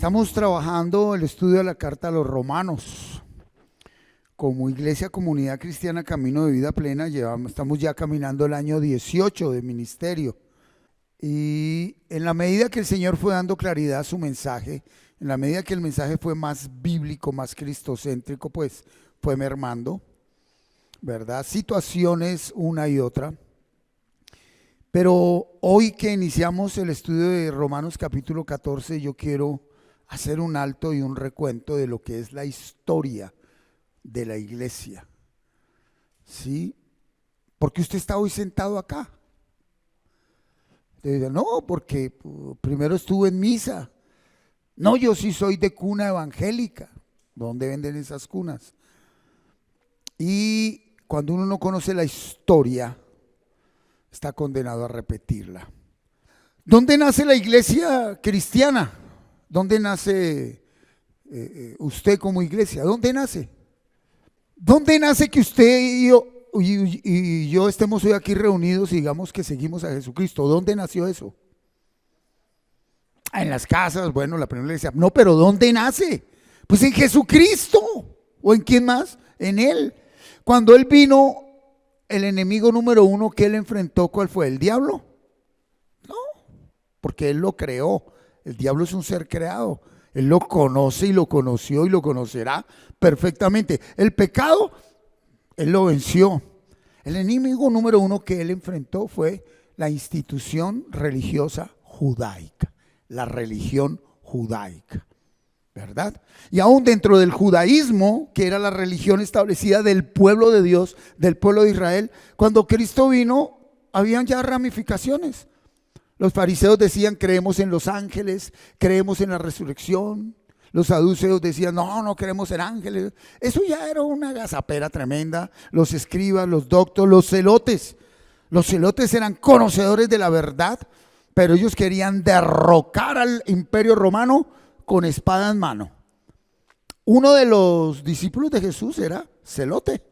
Estamos trabajando el estudio de la carta a los Romanos. Como Iglesia Comunidad Cristiana Camino de Vida Plena, estamos ya caminando el año 18 de ministerio. Y en la medida que el Señor fue dando claridad a su mensaje, en la medida que el mensaje fue más bíblico, más cristocéntrico, pues fue mermando, ¿verdad? Situaciones una y otra. Pero hoy que iniciamos el estudio de Romanos capítulo 14, yo quiero hacer un alto y un recuento de lo que es la historia de la iglesia. ¿Sí? ¿Por qué usted está hoy sentado acá? Usted dice, no, porque primero estuve en misa. No, yo sí soy de cuna evangélica. ¿Dónde venden esas cunas? Y cuando uno no conoce la historia, está condenado a repetirla. ¿Dónde nace la iglesia cristiana? ¿Dónde nace usted como iglesia? ¿Dónde nace? ¿Dónde nace que usted y yo estemos hoy aquí reunidos y digamos que seguimos a Jesucristo? ¿Dónde nació eso? En las casas, bueno, la primera iglesia. No, pero ¿dónde nace? Pues en Jesucristo. ¿O en quién más? En Él. Cuando Él vino, el enemigo número uno que Él enfrentó, ¿cuál fue? ¿El diablo? No, porque Él lo creó. El diablo es un ser creado. Él lo conoce y lo conoció y lo conocerá perfectamente. El pecado, Él lo venció. El enemigo número uno que Él enfrentó fue la institución religiosa judaica. La religión judaica, ¿verdad? Y aún dentro del judaísmo, que era la religión establecida del pueblo de Dios, del pueblo de Israel, cuando Cristo vino, habían ya ramificaciones. Los fariseos decían, creemos en los ángeles, creemos en la resurrección. Los saduceos decían, no creemos en ángeles. Eso ya era una gazapera tremenda. Los escribas, los doctos, los celotes. Los celotes eran conocedores de la verdad, pero ellos querían derrocar al imperio romano con espada en mano. Uno de los discípulos de Jesús era celote.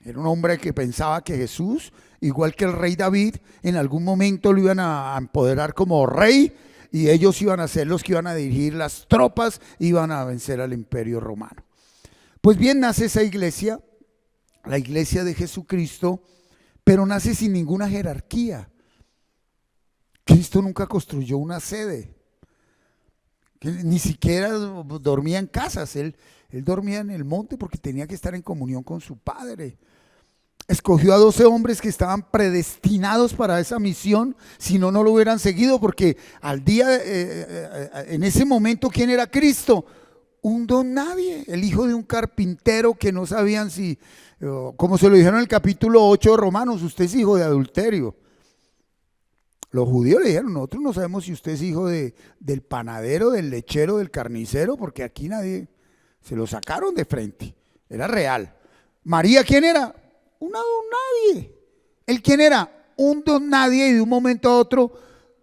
Era un hombre que pensaba que Jesús, igual que el rey David, en algún momento lo iban a empoderar como rey y ellos iban a ser los que iban a dirigir las tropas, iban a vencer al imperio romano. Pues bien, nace esa iglesia, la iglesia de Jesucristo, pero nace sin ninguna jerarquía. Cristo nunca construyó una sede. Ni siquiera dormía en casas, él dormía en el monte porque tenía que estar en comunión con su Padre. Escogió a 12 hombres que estaban predestinados para esa misión, si no, no lo hubieran seguido, porque en ese momento, ¿quién era Cristo? Un don nadie, el hijo de un carpintero que no sabían si, como se lo dijeron en el capítulo 8 de Romanos, usted es hijo de adulterio. Los judíos le dijeron, nosotros no sabemos si usted es hijo del panadero, del lechero, del carnicero, porque aquí nadie, se lo sacaron de frente, era real. María, ¿quién era? Una don nadie. ¿Él quién era? Un don nadie, y de un momento a otro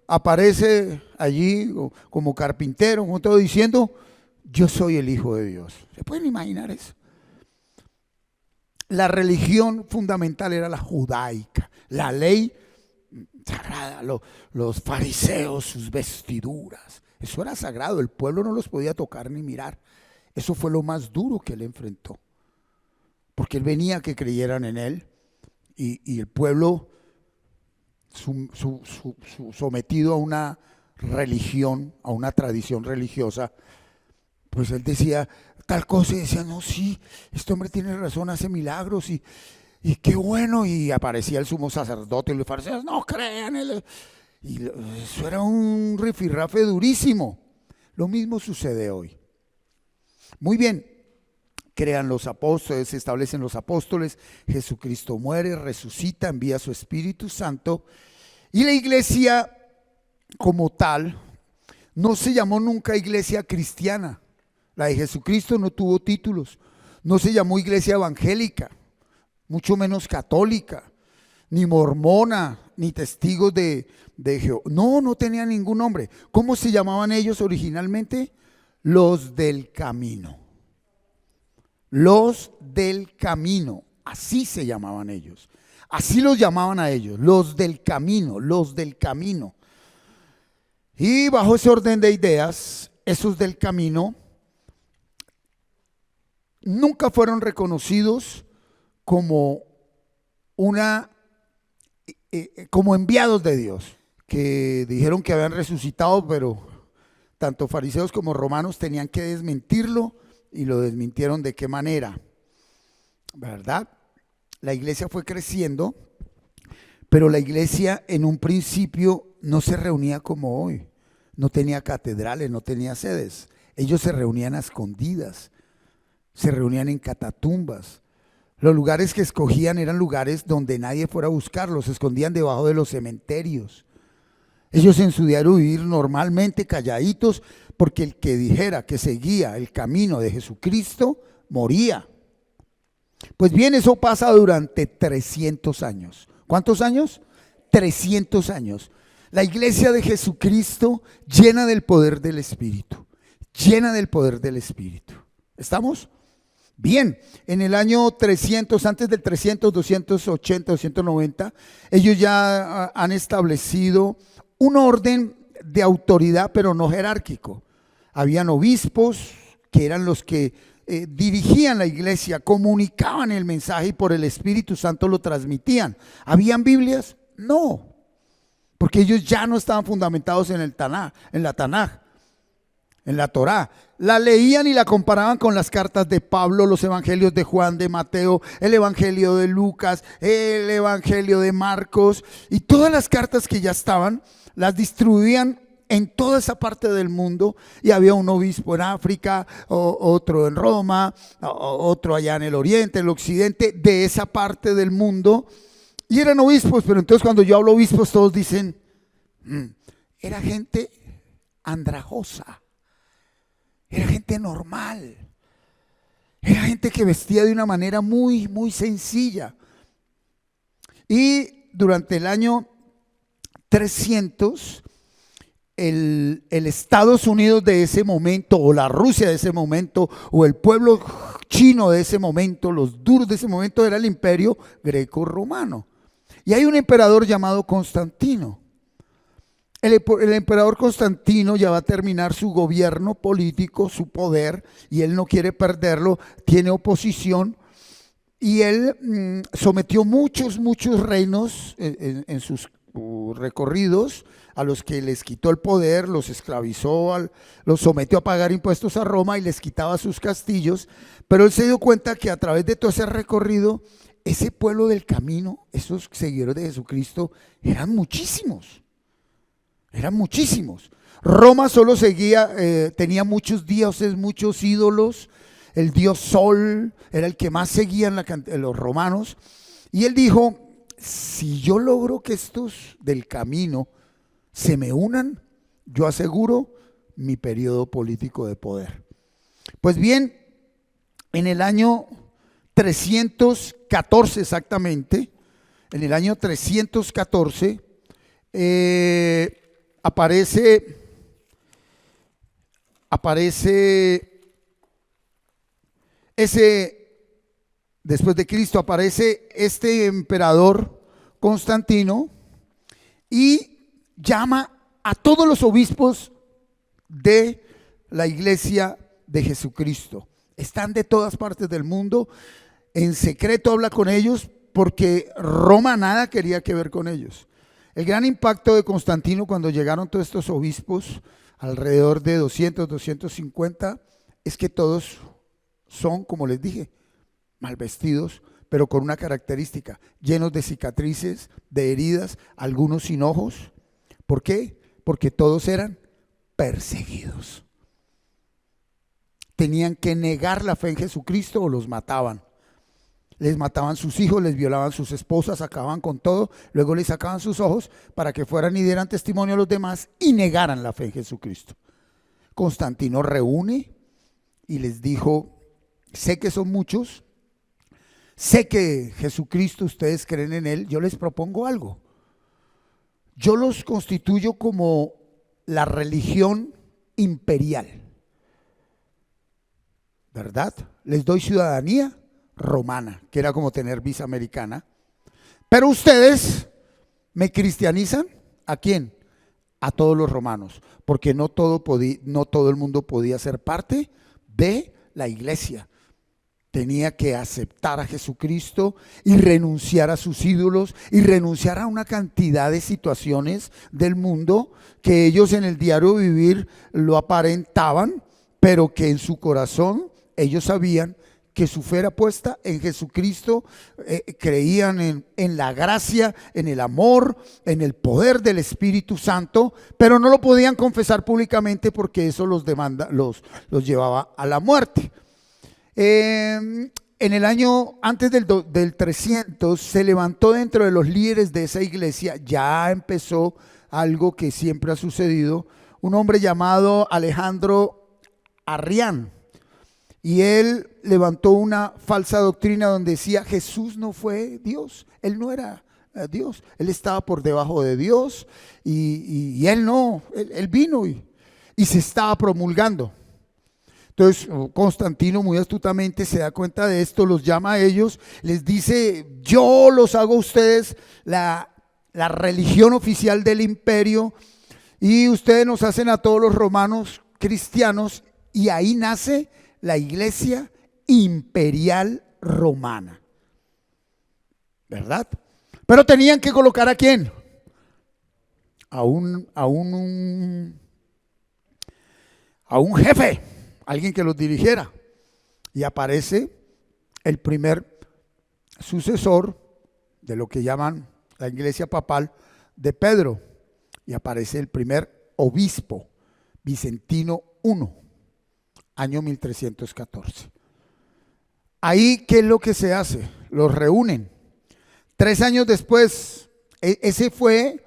aparece allí como carpintero, como todo diciendo, yo soy el Hijo de Dios. ¿Se pueden imaginar eso? La religión fundamental era la judaica, la ley sagrada, los fariseos, sus vestiduras, eso era sagrado, el pueblo no los podía tocar ni mirar. Eso fue lo más duro que él enfrentó, porque él venía a que creyeran en él y el pueblo sometido a una religión, a una tradición religiosa, pues él decía tal cosa y decía, no, sí, este hombre tiene razón, hace milagros y qué bueno, y aparecía el sumo sacerdote y los fariseos, no crean, y eso era un rifirrafe durísimo. Lo mismo sucede hoy. Muy bien, crean los apóstoles, se establecen los apóstoles, Jesucristo muere, resucita, envía su Espíritu Santo, y la iglesia como tal no se llamó nunca iglesia cristiana. La de Jesucristo no tuvo títulos, no se llamó iglesia evangélica, mucho menos católica, ni mormona, ni testigos de Jehová. No tenía ningún nombre. ¿Cómo se llamaban ellos originalmente? Los del camino. Los del camino, así se llamaban ellos. Así los llamaban a ellos, los del camino, los del camino. Y bajo ese orden de ideas, esos del camino, nunca fueron reconocidos como como enviados de Dios, que dijeron que habían resucitado, pero tanto fariseos como romanos tenían que desmentirlo, y lo desmintieron. ¿De qué manera? ¿Verdad? La iglesia fue creciendo, pero la iglesia en un principio no se reunía como hoy. No tenía catedrales, no tenía sedes. Ellos se reunían a escondidas, se reunían en catatumbas. Los lugares que escogían eran lugares donde nadie fuera a buscarlos, se escondían debajo de los cementerios. Ellos en su diario vivir normalmente calladitos, porque el que dijera que seguía el camino de Jesucristo moría. Pues bien, eso pasa durante 300 años. ¿Cuántos años? 300 años. La iglesia de Jesucristo llena del poder del Espíritu, llena del poder del Espíritu. ¿Estamos? Bien, en el año 300, antes del 300, 280, 290, ellos ya han establecido un orden de autoridad, pero no jerárquico. Habían obispos que eran los que dirigían la iglesia, comunicaban el mensaje y por el Espíritu Santo lo transmitían. ¿Habían Biblias? No, porque ellos ya no estaban fundamentados en el Tanaj, en la Tanaj, en la Torá. La leían y la comparaban con las cartas de Pablo, los evangelios de Juan, de Mateo, el evangelio de Lucas, el evangelio de Marcos, y todas las cartas que ya estaban las distribuían en toda esa parte del mundo, y había un obispo en África, otro en Roma, otro allá en el oriente, el occidente, de esa parte del mundo, y eran obispos. Pero entonces cuando yo hablo obispos todos dicen, era gente andrajosa, era gente normal, era gente que vestía de una manera muy, muy sencilla. Y durante el año 300, el Estados Unidos de ese momento, o la Rusia de ese momento, o el pueblo chino de ese momento, los duros de ese momento, era el imperio greco-romano. Y hay un emperador llamado Constantino. El emperador Constantino ya va a terminar su gobierno político, su poder, y él no quiere perderlo, tiene oposición, y él sometió muchos reinos en sus recorridos, a los que les quitó el poder, los esclavizó, los sometió a pagar impuestos a Roma y les quitaba sus castillos. Pero él se dio cuenta que a través de todo ese recorrido, ese pueblo del camino, esos seguidores de Jesucristo, eran muchísimos. Eran muchísimos. Roma solo tenía muchos dioses, muchos ídolos. El dios Sol era el que más seguían los romanos. Y él dijo, si yo logro que estos del camino se me unan, yo aseguro mi periodo político de poder. Pues bien, en el año 314 exactamente, en el año 314, aparece después de Cristo, aparece este emperador Constantino y llama a todos los obispos de la iglesia de Jesucristo. Están de todas partes del mundo, en secreto habla con ellos, porque Roma nada quería que ver con ellos. El gran impacto de Constantino cuando llegaron todos estos obispos, alrededor de 200, 250, es que todos son, como les dije, mal vestidos, pero con una característica, llenos de cicatrices, de heridas, algunos sin ojos. ¿Por qué? Porque todos eran perseguidos. Tenían que negar la fe en Jesucristo o los mataban. Les mataban sus hijos, les violaban sus esposas, acababan con todo, luego les sacaban sus ojos para que fueran y dieran testimonio a los demás y negaran la fe en Jesucristo. Constantino reúne y les dijo, sé que son muchos, sé que Jesucristo, ustedes creen en él, yo les propongo algo. Yo los constituyo como la religión imperial, ¿verdad? Les doy ciudadanía romana, que era como tener visa americana, pero ustedes me cristianizan. ¿A quién? a todos los romanos, porque no todo el mundo podía ser parte de la iglesia. Tenía que aceptar a Jesucristo y renunciar a sus ídolos y renunciar a una cantidad de situaciones del mundo que ellos en el diario vivir lo aparentaban, pero que en su corazón ellos sabían que su fe era puesta en Jesucristo, creían en la gracia, en el amor, en el poder del Espíritu Santo, pero no lo podían confesar públicamente porque eso los llevaba a la muerte. En el año antes del 300 se levantó dentro de los líderes de esa iglesia, ya empezó algo que siempre ha sucedido, un hombre llamado Alejandro Arrián. Y él levantó una falsa doctrina donde decía Jesús no fue Dios, él no era Dios, él estaba por debajo de Dios y él no, él vino y se estaba promulgando. Entonces Constantino muy astutamente se da cuenta de esto, los llama a ellos, les dice: yo los hago a ustedes la religión oficial del imperio y ustedes nos hacen a todos los romanos cristianos, y ahí nace la iglesia imperial romana, ¿verdad? Pero tenían que colocar ¿a quién? A un jefe, alguien que los dirigiera. Y aparece el primer sucesor de lo que llaman la iglesia papal de Pedro, y aparece el primer obispo, Vicentino I, año 1314. Ahí, ¿qué es lo que se hace? Los reúnen. 3 años después, ese fue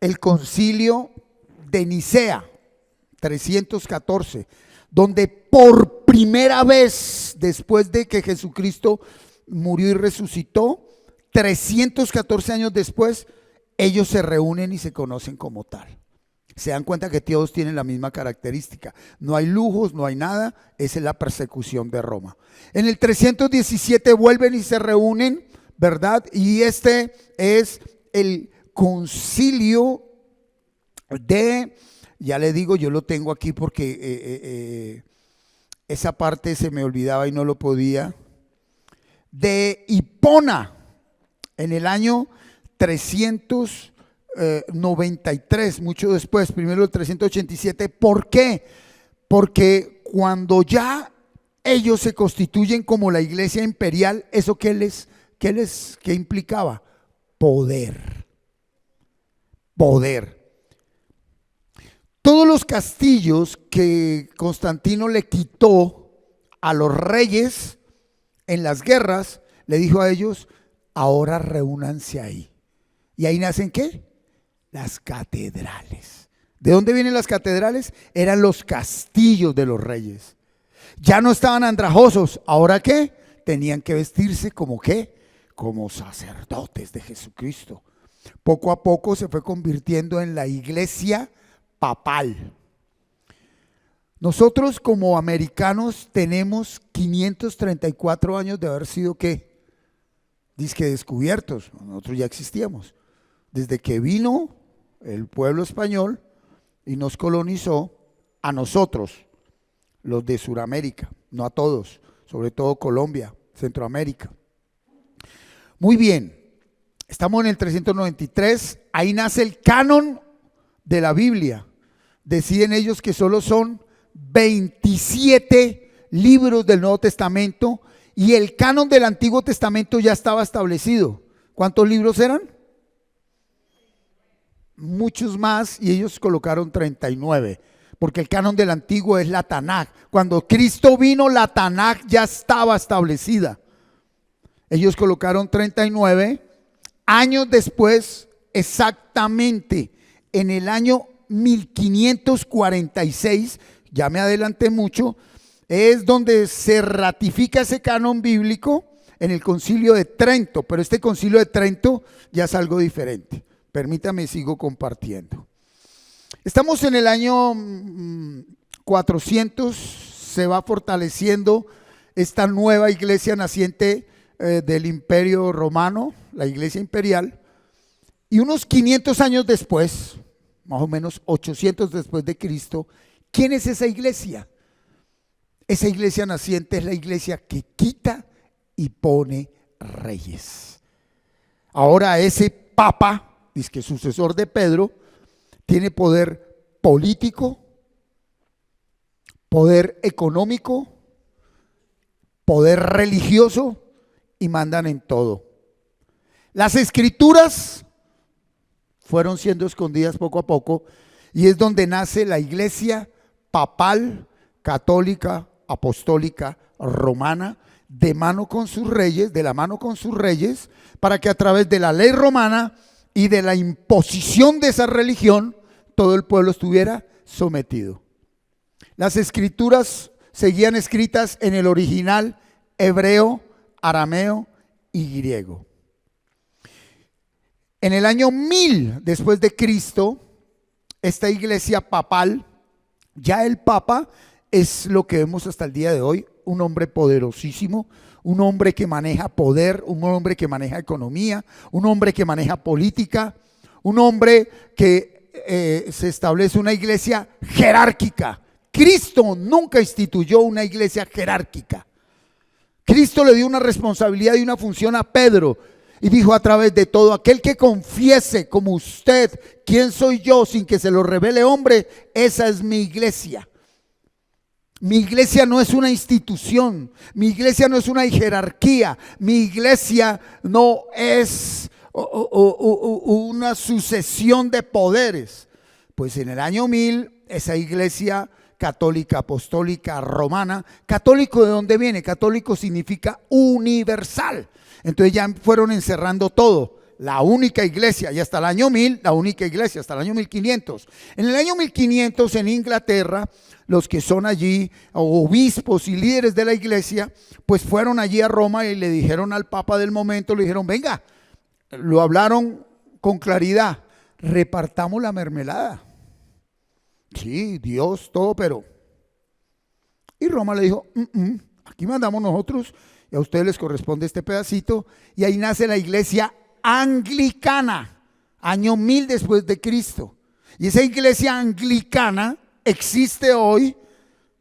el concilio de Nicea, 314, donde por primera vez, después de que Jesucristo murió y resucitó, 314 años después, ellos se reúnen y se conocen como tal. Se dan cuenta que todos tienen la misma característica. No hay lujos, no hay nada. Esa es la persecución de Roma. En el 317 vuelven y se reúnen, ¿verdad? Y este es el concilio de, ya le digo, yo lo tengo aquí porque esa parte se me olvidaba y no lo podía, de Hipona, en el año 393, mucho después, primero el 387. ¿Por qué? Porque cuando ya ellos se constituyen como la iglesia imperial, ¿eso qué implicaba? Poder. Todos los castillos que Constantino le quitó a los reyes en las guerras, le dijo a ellos: ahora reúnanse ahí. ¿Y ahí nacen qué? Las catedrales. ¿De dónde vienen las catedrales? Eran los castillos de los reyes. Ya no estaban andrajosos. ¿Ahora qué? Tenían que vestirse como ¿qué? Como sacerdotes de Jesucristo. Poco a poco se fue convirtiendo en la iglesia papal. Nosotros como americanos tenemos 534 años de haber sido ¿qué? Dizque descubiertos. Nosotros ya existíamos. Desde que vino el pueblo español y nos colonizó a nosotros, los de Sudamérica, no a todos, sobre todo Colombia, Centroamérica. Muy bien, estamos en el 393, ahí nace el canon de la Biblia. Deciden ellos que solo son 27 libros del Nuevo Testamento y el canon del Antiguo Testamento ya estaba establecido. ¿Cuántos libros eran? Muchos más, y ellos colocaron 39, porque el canon del Antiguo es la Tanaj. Cuando Cristo vino, la Tanaj ya estaba establecida. Ellos colocaron 39. Años después, exactamente en el año 1546, ya me adelanté mucho, es donde se ratifica ese canon bíblico en el concilio de Trento, pero este concilio de Trento ya es algo diferente. Permítame, sigo compartiendo. Estamos en el año 400, se va fortaleciendo esta nueva iglesia naciente del Imperio Romano, la iglesia imperial, y unos 500 años después, más o menos 800 después de Cristo. ¿Quién es esa iglesia? Esa iglesia naciente es la iglesia que quita y pone reyes. Ahora ese papa, dice que sucesor de Pedro, tiene poder político, poder económico, poder religioso y mandan en todo. Las escrituras fueron siendo escondidas poco a poco y es donde nace la iglesia papal, católica, apostólica, romana, de la mano con sus reyes, para que a través de la ley romana y de la imposición de esa religión, todo el pueblo estuviera sometido. Las escrituras seguían escritas en el original hebreo, arameo y griego. En el año 1000 después de Cristo, esta iglesia papal, ya el papa es lo que vemos hasta el día de hoy, un hombre poderosísimo, un hombre que maneja poder, un hombre que maneja economía, un hombre que maneja política, un hombre que se establece una iglesia jerárquica. Cristo nunca instituyó una iglesia jerárquica. Cristo le dio una responsabilidad y una función a Pedro y dijo: a través de todo aquel que confiese como usted quién soy yo sin que se lo revele hombre, esa es mi iglesia. Mi iglesia no es una institución, mi iglesia no es una jerarquía, mi iglesia no es una sucesión de poderes. Pues en el año 1000, esa iglesia católica, apostólica, romana, católico, ¿de dónde viene? Católico significa universal. Entonces ya fueron encerrando todo. La única iglesia, y hasta el año 1000, la única iglesia, hasta el año 1500. En el año 1500 en Inglaterra, los que son allí, obispos y líderes de la iglesia, pues fueron allí a Roma y le dijeron al papa del momento, le dijeron: venga, lo hablaron con claridad, repartamos la mermelada. Sí, Dios, todo, pero... Y Roma le dijo: aquí mandamos nosotros y a ustedes les corresponde este pedacito. Y ahí nace la iglesia anglicana, año 1000 después de Cristo. Y esa iglesia anglicana existe hoy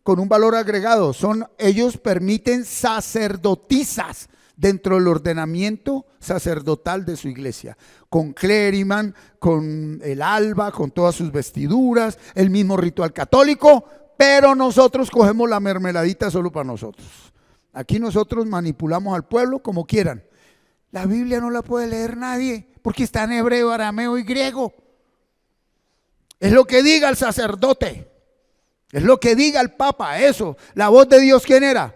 con un valor agregado. Ellos permiten sacerdotisas dentro del ordenamiento sacerdotal de su iglesia, con clériman, con el alba, con todas sus vestiduras, el mismo ritual católico, pero nosotros cogemos la mermeladita solo para nosotros. Aquí nosotros manipulamos al pueblo como quieran. La Biblia no la puede leer nadie porque está en hebreo, arameo y griego. Es lo que diga el sacerdote, es lo que diga el papa. Eso, la voz de Dios, ¿quién era?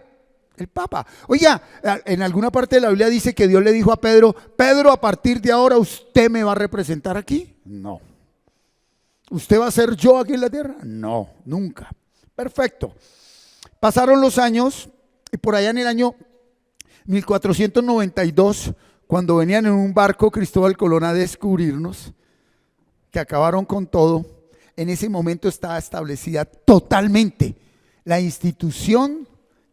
El papa. Oiga, en alguna parte de la Biblia dice que Dios le dijo a Pedro: Pedro, a partir de ahora usted me va a representar aquí. No. ¿Usted va a ser yo aquí en la tierra? No, nunca. Perfecto. Pasaron los años y por allá en el año 1492, cuando venían en un barco Cristóbal Colón a descubrirnos, que acabaron con todo, en ese momento estaba establecida totalmente la institución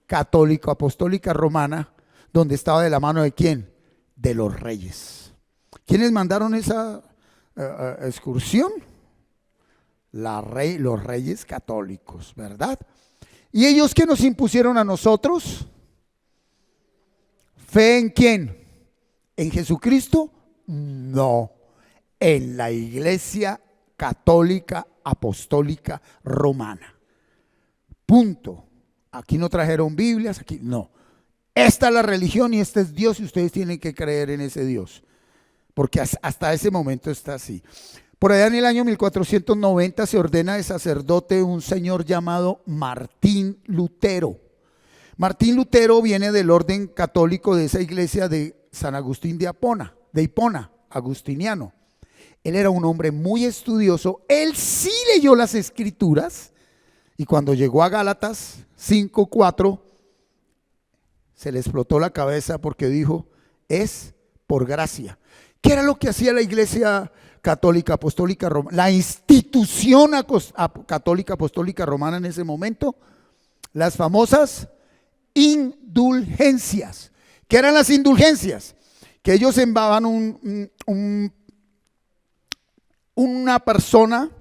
católica, apostólica, romana, donde estaba de la mano de ¿quién? De los reyes. ¿Quiénes mandaron esa excursión? Los reyes católicos, ¿verdad? ¿Y ellos qué nos impusieron a nosotros? ¿Fe en quién? ¿En Jesucristo? No, en la iglesia católica, apostólica, romana. Punto. Aquí no trajeron Biblias, aquí no. Esta es la religión y este es Dios y ustedes tienen que creer en ese Dios. Porque hasta ese momento está así. Por allá en el año 1490 se ordena de sacerdote un señor llamado Martín Lutero. Martín Lutero viene del orden católico de esa iglesia de San Agustín de Hipona, agustiniano. Él era un hombre muy estudioso, él sí leyó las escrituras y cuando llegó a Gálatas 5:4 se le explotó la cabeza porque dijo: es por gracia. ¿Qué era lo que hacía la iglesia católica apostólica romana? La institución católica apostólica romana en ese momento, las famosas indulgencias. ¿Qué eran las indulgencias? Que ellos enviaban una persona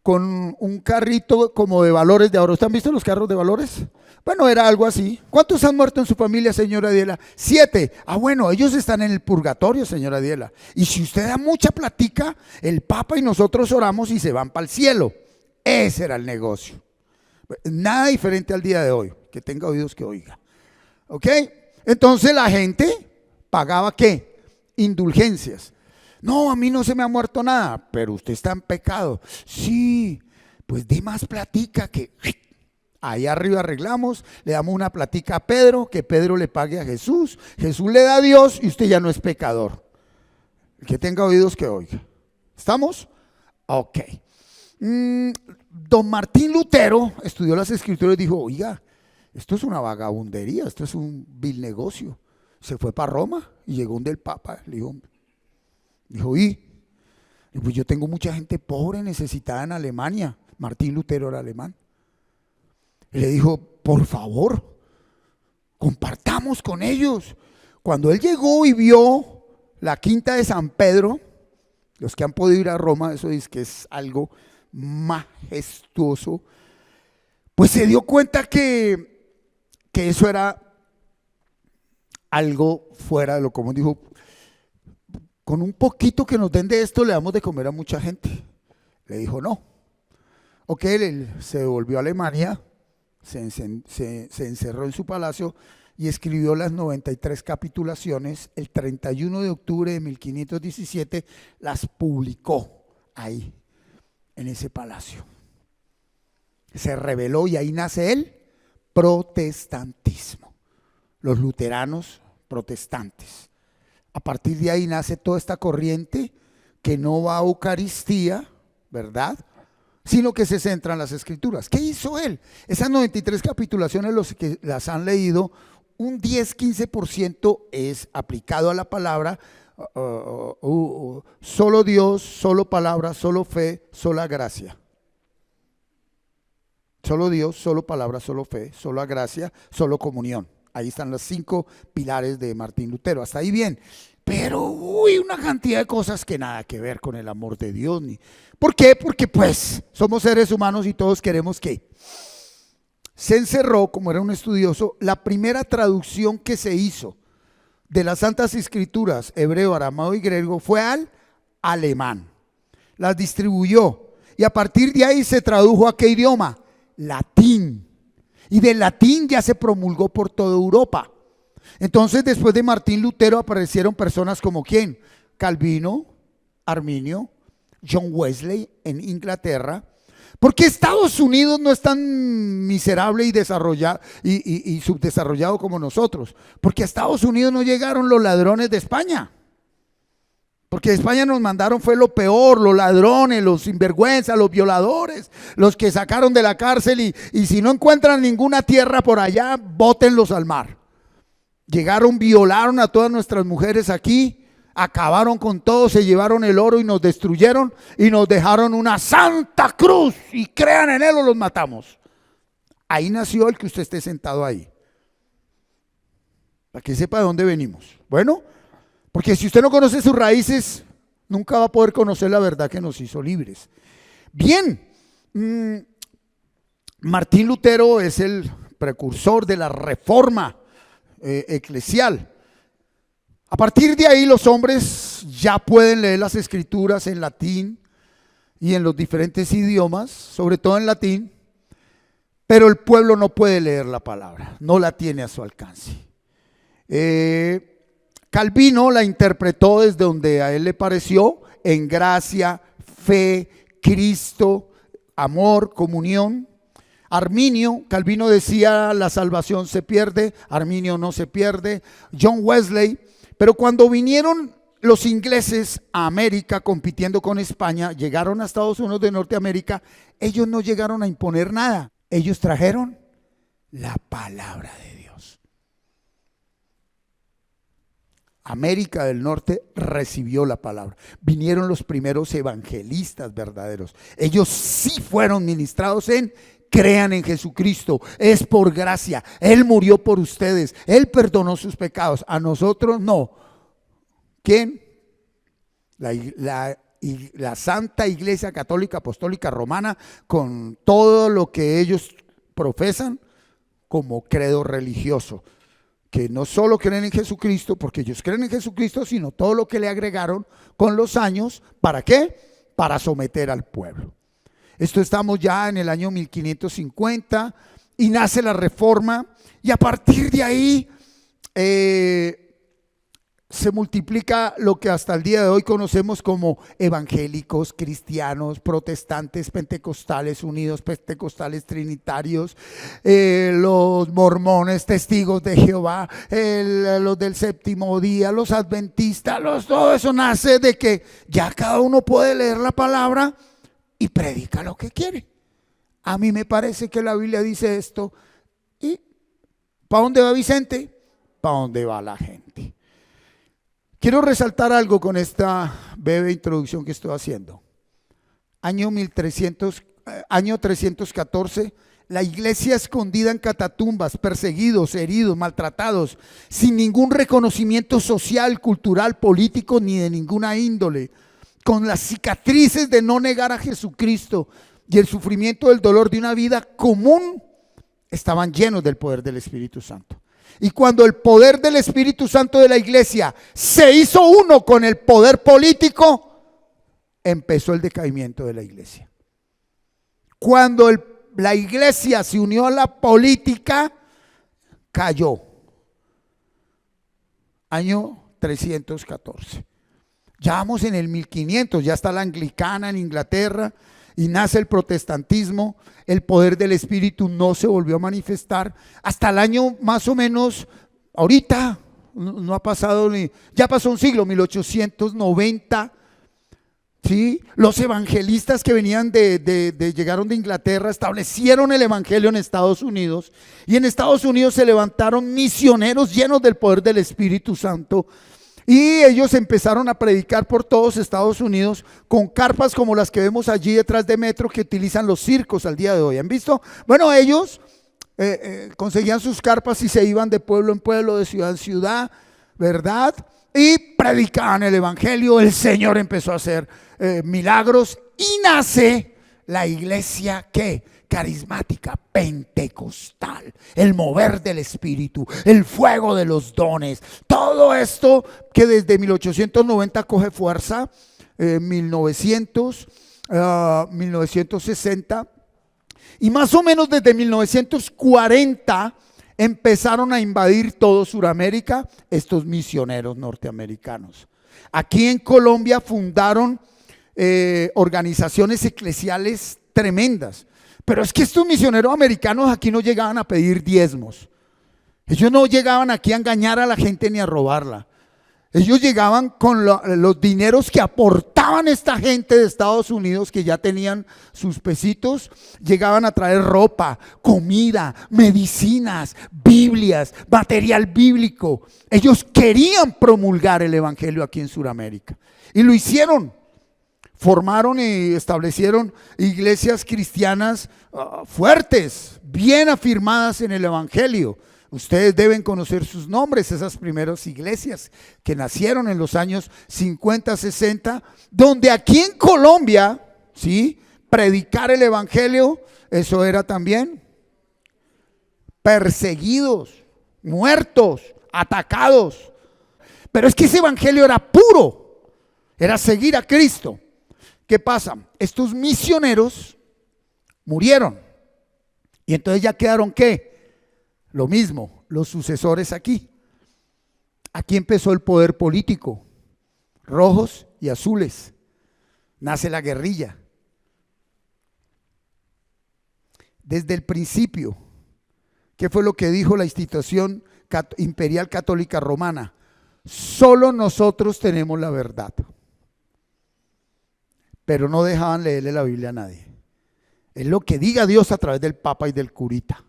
con un carrito como de valores de ahora. ¿Ustedes han visto los carros de valores? Bueno, era algo así. ¿Cuántos han muerto en su familia, señora Diela? 7. Ah, bueno, ellos están en el purgatorio, señora Diela. Y si usted da mucha platica, el Papa y nosotros oramos y se van para el cielo. Ese era el negocio. Nada diferente al día de hoy. Que tenga oídos que oiga. ¿Ok? Entonces la gente pagaba ¿qué? Indulgencias. No, a mí no se me ha muerto nada, pero usted está en pecado. Sí, pues dé más platica que ahí arriba arreglamos, le damos una platica a Pedro, que Pedro le pague a Jesús, Jesús le da a Dios y usted ya no es pecador. El que tenga oídos que oiga. ¿Estamos? Ok. Don Martín Lutero estudió las escrituras y dijo, oiga, esto es una vagabundería, esto es un vil negocio. Se fue para Roma y llegó un del Papa, le dijo, pues yo tengo mucha gente pobre, necesitada en Alemania. Martín Lutero era alemán. Y le dijo, por favor, compartamos con ellos. Cuando él llegó y vio la quinta de San Pedro, los que han podido ir a Roma, eso dice que es algo majestuoso, pues se dio cuenta que eso era algo fuera de lo común. Dijo, con un poquito que nos den de esto le damos de comer a mucha gente. Le dijo no. Ok, él se devolvió a Alemania, se encerró en su palacio y escribió las 93 capitulaciones. El 31 de octubre de 1517 las publicó ahí, en ese palacio. Se rebeló y ahí nace el protestantismo. Los luteranos protestantes. A partir de ahí nace toda esta corriente que no va a Eucaristía, ¿verdad? Sino que se centra en las Escrituras. ¿Qué hizo él? Esas 93 capitulaciones, los que las han leído, un 10-15% es aplicado a la palabra, solo Dios, solo palabra, solo fe, sola gracia. Solo Dios, solo palabra, solo fe, sola gracia, solo comunión. Ahí están los 5 pilares de Martín Lutero. Hasta ahí bien. Pero, una cantidad de cosas que nada que ver con el amor de Dios. ¿Por qué? Porque pues somos seres humanos y todos queremos que. Se encerró, como era un estudioso, la primera traducción que se hizo de las Santas Escrituras, hebreo, arameo y griego, fue al alemán. Las distribuyó y a partir de ahí se tradujo a ¿qué idioma? Latín. Y del latín ya se promulgó por toda Europa. Entonces, después de Martín Lutero aparecieron personas como ¿quién? Calvino, Arminio, John Wesley en Inglaterra. ¿Por qué Estados Unidos no es tan miserable y desarrollado y subdesarrollado como nosotros? Porque a Estados Unidos no llegaron los ladrones de España. Porque de España nos mandaron fue lo peor, los ladrones, los sinvergüenzas, los violadores, los que sacaron de la cárcel y si no encuentran ninguna tierra por allá, bótenlos al mar. Llegaron, violaron a todas nuestras mujeres aquí, acabaron con todo, se llevaron el oro y nos destruyeron y nos dejaron una santa cruz y crean en él o los matamos. Ahí nació el que usted esté sentado ahí. Para que sepa de dónde venimos. Bueno, porque si usted no conoce sus raíces, nunca va a poder conocer la verdad que nos hizo libres. Bien, Martín Lutero es el precursor de la reforma eclesial. A partir de ahí los hombres ya pueden leer las escrituras en latín y en los diferentes idiomas, sobre todo en latín, pero el pueblo no puede leer la palabra, no la tiene a su alcance. Calvino la interpretó desde donde a él le pareció, en gracia, fe, Cristo, amor, comunión. Arminio, Calvino decía la salvación se pierde, Arminio no se pierde. John Wesley, pero cuando vinieron los ingleses a América compitiendo con España, llegaron a Estados Unidos de Norteamérica, ellos no llegaron a imponer nada, ellos trajeron la palabra de Dios. América del Norte recibió la palabra. Vinieron los primeros evangelistas verdaderos. Ellos sí fueron ministrados en crean en Jesucristo, es por gracia. Él murió por ustedes, Él perdonó sus pecados. A nosotros no. ¿Quién? La y la Santa Iglesia Católica Apostólica Romana, con todo lo que ellos profesan como credo religioso, que no solo creen en Jesucristo, porque ellos creen en Jesucristo, sino todo lo que le agregaron con los años. ¿Para qué? Para someter al pueblo. Esto estamos ya en el año 1550 y nace la Reforma, y a partir de ahí se multiplica lo que hasta el día de hoy conocemos como evangélicos, cristianos, protestantes, pentecostales, unidos, pentecostales, trinitarios, los mormones, testigos de Jehová, los del séptimo día, los adventistas, todo eso nace de que ya cada uno puede leer la palabra y predica lo que quiere. A mí me parece que la Biblia dice esto. ¿Y para dónde va Vicente? ¿Para dónde va la gente? Quiero resaltar algo con esta breve introducción que estoy haciendo. Año 314, la iglesia escondida en catatumbas, perseguidos, heridos, maltratados, sin ningún reconocimiento social, cultural, político, ni de ninguna índole, con las cicatrices de no negar a Jesucristo y el sufrimiento del dolor de una vida común, estaban llenos del poder del Espíritu Santo. Y cuando el poder del Espíritu Santo de la iglesia se hizo uno con el poder político, empezó el decaimiento de la iglesia. Cuando la iglesia se unió a la política, cayó. Año 314. Ya vamos en el 1500, ya está la anglicana en Inglaterra y nace el protestantismo. El poder del Espíritu no se volvió a manifestar hasta el año más o menos, ahorita, no ha pasado ya pasó un siglo, 1890. ¿Sí? Los evangelistas que venían llegaron de Inglaterra, establecieron el evangelio en Estados Unidos, y en Estados Unidos se levantaron misioneros llenos del poder del Espíritu Santo. Y ellos empezaron a predicar por todos Estados Unidos con carpas como las que vemos allí detrás de Metro, que utilizan los circos al día de hoy. ¿Han visto? Bueno, ellos conseguían sus carpas y se iban de pueblo en pueblo, de ciudad en ciudad, ¿verdad? Y predicaban el evangelio. El Señor empezó a hacer milagros y nace la iglesia ¿qué? Carismática, pentecostal, el mover del Espíritu, el fuego de los dones, todo esto que desde 1890 coge fuerza, 1960, y más o menos desde 1940 empezaron a invadir todo Sudamérica estos misioneros norteamericanos. Aquí en Colombia fundaron organizaciones eclesiales tremendas. Pero es que estos misioneros americanos aquí no llegaban a pedir diezmos. Ellos no llegaban aquí a engañar a la gente ni a robarla. Ellos llegaban con los dineros que aportaban esta gente de Estados Unidos, que ya tenían sus pesitos. Llegaban a traer ropa, comida, medicinas, Biblias, material bíblico. Ellos querían promulgar el evangelio aquí en Sudamérica y lo hicieron. Formaron y establecieron iglesias cristianas fuertes, bien afirmadas en el evangelio. Ustedes deben conocer sus nombres, esas primeras iglesias que nacieron en los años 50, 60, donde aquí en Colombia, ¿sí?, predicar el evangelio, eso era también perseguidos, muertos, atacados. Pero es que ese evangelio era puro, era seguir a Cristo. ¿Qué pasa? Estos misioneros murieron y entonces ya quedaron ¿qué? Lo mismo, los sucesores aquí. Aquí empezó el poder político, rojos y azules. Nace la guerrilla. Desde el principio, ¿qué fue lo que dijo la institución imperial católica romana? Solo nosotros tenemos la verdad. Pero no dejaban leerle la Biblia a nadie. Es lo que diga Dios a través del Papa y del curita.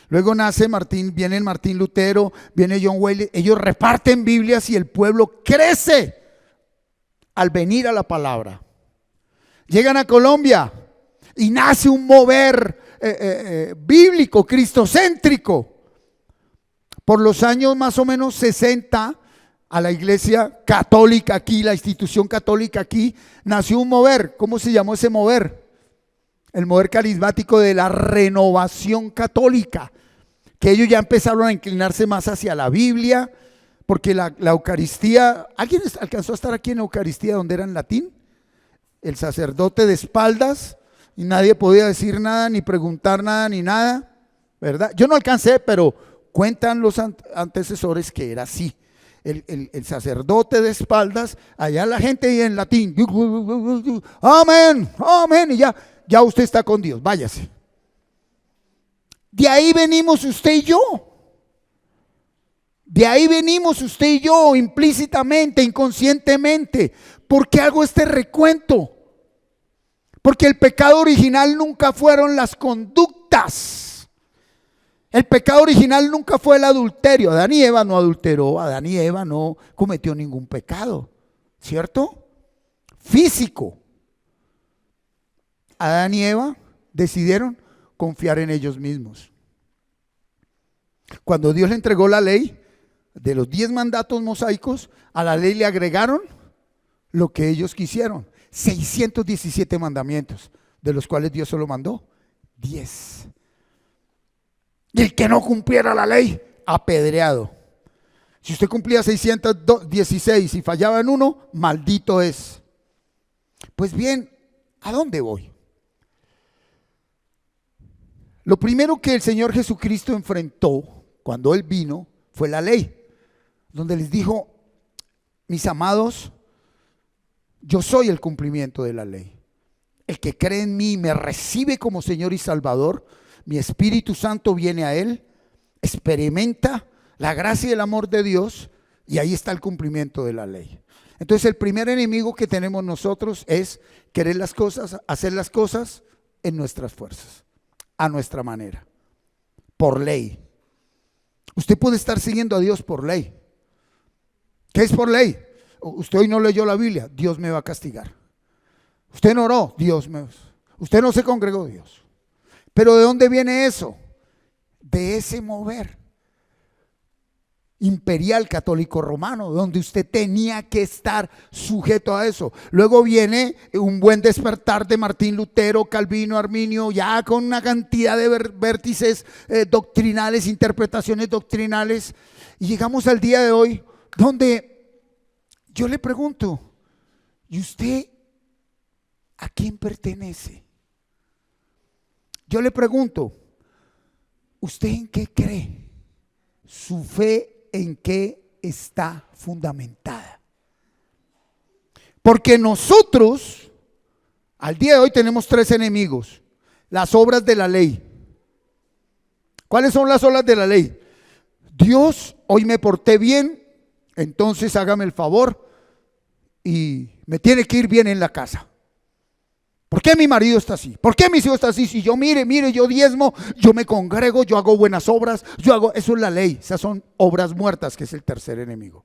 Luego viene Martín Lutero, viene John Wesley. Ellos reparten Biblias y el pueblo crece al venir a la palabra. Llegan a Colombia y nace un mover bíblico, cristocéntrico. Por los años más o menos 60 a la iglesia católica aquí, la institución católica aquí, nació un mover. ¿Cómo se llamó ese mover? El mover carismático de la renovación católica, que ellos ya empezaron a inclinarse más hacia la Biblia, porque la Eucaristía, ¿alguien alcanzó a estar aquí en la Eucaristía donde era en latín? El sacerdote de espaldas y nadie podía decir nada, ni preguntar nada, ni nada, ¿verdad? Yo no alcancé, pero cuentan los antecesores que era así. El sacerdote de espaldas, allá la gente y en latín, amén, amén, y ya usted está con Dios, váyase. De ahí venimos usted y yo. De ahí venimos usted y yo, implícitamente, inconscientemente. ¿Por qué hago este recuento? Porque el pecado original nunca fueron las conductas. El pecado original nunca fue el adulterio. Adán y Eva no adulteró, Adán y Eva no cometió ningún pecado, ¿cierto? Físico. Adán y Eva decidieron confiar en ellos mismos. Cuando Dios le entregó la ley de los 10 mandatos mosaicos, a la ley le agregaron lo que ellos quisieron. 617 mandamientos, de los cuales Dios solo mandó 10. Y el que no cumpliera la ley, apedreado. Si usted cumplía 616 y fallaba en uno, maldito es. Pues bien, ¿a dónde voy? Lo primero que el Señor Jesucristo enfrentó cuando Él vino fue la ley, donde les dijo: mis amados, yo soy el cumplimiento de la ley. El que cree en mí y me recibe como Señor y Salvador, mi Espíritu Santo viene a él, experimenta la gracia y el amor de Dios, y ahí está el cumplimiento de la ley. Entonces el primer enemigo que tenemos nosotros es querer las cosas, hacer las cosas en nuestras fuerzas, a nuestra manera, por ley. Usted puede estar siguiendo a Dios por ley. ¿Qué es por ley? Usted hoy no leyó la Biblia, Dios me va a castigar. Usted no oró, usted no se congregó, Dios. Pero ¿de dónde viene eso? De ese mover imperial católico romano, donde usted tenía que estar sujeto a eso. Luego viene un buen despertar de Martín Lutero, Calvino, Arminio, ya con una cantidad de vértices doctrinales, interpretaciones doctrinales, y llegamos al día de hoy donde yo le pregunto: ¿y usted a quién pertenece? Yo le pregunto: ¿usted en qué cree? ¿Su fe en qué está fundamentada? Porque nosotros al día de hoy tenemos 3 enemigos: las obras de la ley. ¿Cuáles son las obras de la ley? Dios, hoy me porté bien, entonces hágame el favor y me tiene que ir bien en la casa. ¿Por qué mi marido está así? ¿Por qué mis hijos están así? Si yo mire, yo diezmo, yo me congrego, yo hago buenas obras, eso es la ley. Esas son obras muertas, que es el tercer enemigo.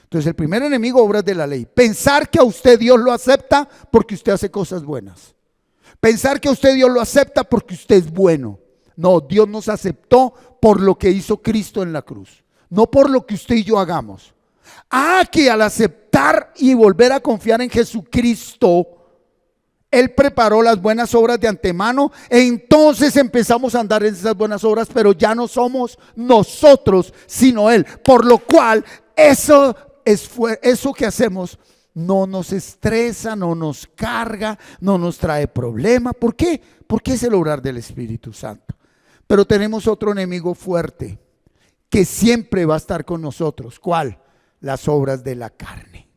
Entonces el primer enemigo, obras de la ley. Pensar que a usted Dios lo acepta porque usted hace cosas buenas. Pensar que a usted Dios lo acepta porque usted es bueno. No, Dios nos aceptó por lo que hizo Cristo en la cruz, no por lo que usted y yo hagamos. Que al aceptar y volver a confiar en Jesucristo, Él preparó las buenas obras de antemano, e entonces empezamos a andar en esas buenas obras, pero ya no somos nosotros, sino Él. Por lo cual, eso que hacemos no nos estresa, no nos carga, no nos trae problema. ¿Por qué? Porque es el obrar del Espíritu Santo. Pero tenemos otro enemigo fuerte que siempre va a estar con nosotros. ¿Cuál? Las obras de la carne.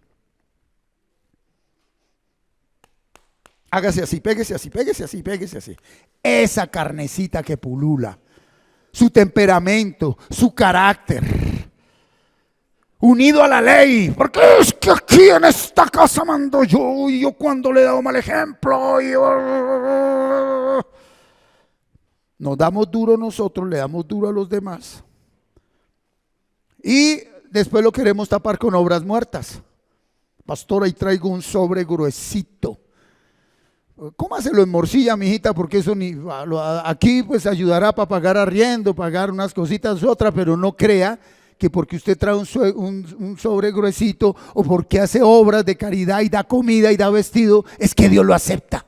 Hágase así, péguese así, péguese así, péguese así. Esa carnecita que pulula, su temperamento, su carácter, unido a la ley. Porque es que aquí en esta casa mando yo, y yo cuando le he dado mal ejemplo, nos damos duro nosotros, le damos duro a los demás. Y después lo queremos tapar con obras muertas. Pastor, ahí traigo un sobre gruesito. Cómaselo en morcilla, mijita, porque eso aquí pues ayudará para pagar arriendo, pagar unas cositas otras, pero no crea que porque usted trae un sobre gruesito o porque hace obras de caridad y da comida y da vestido, es que Dios lo acepta.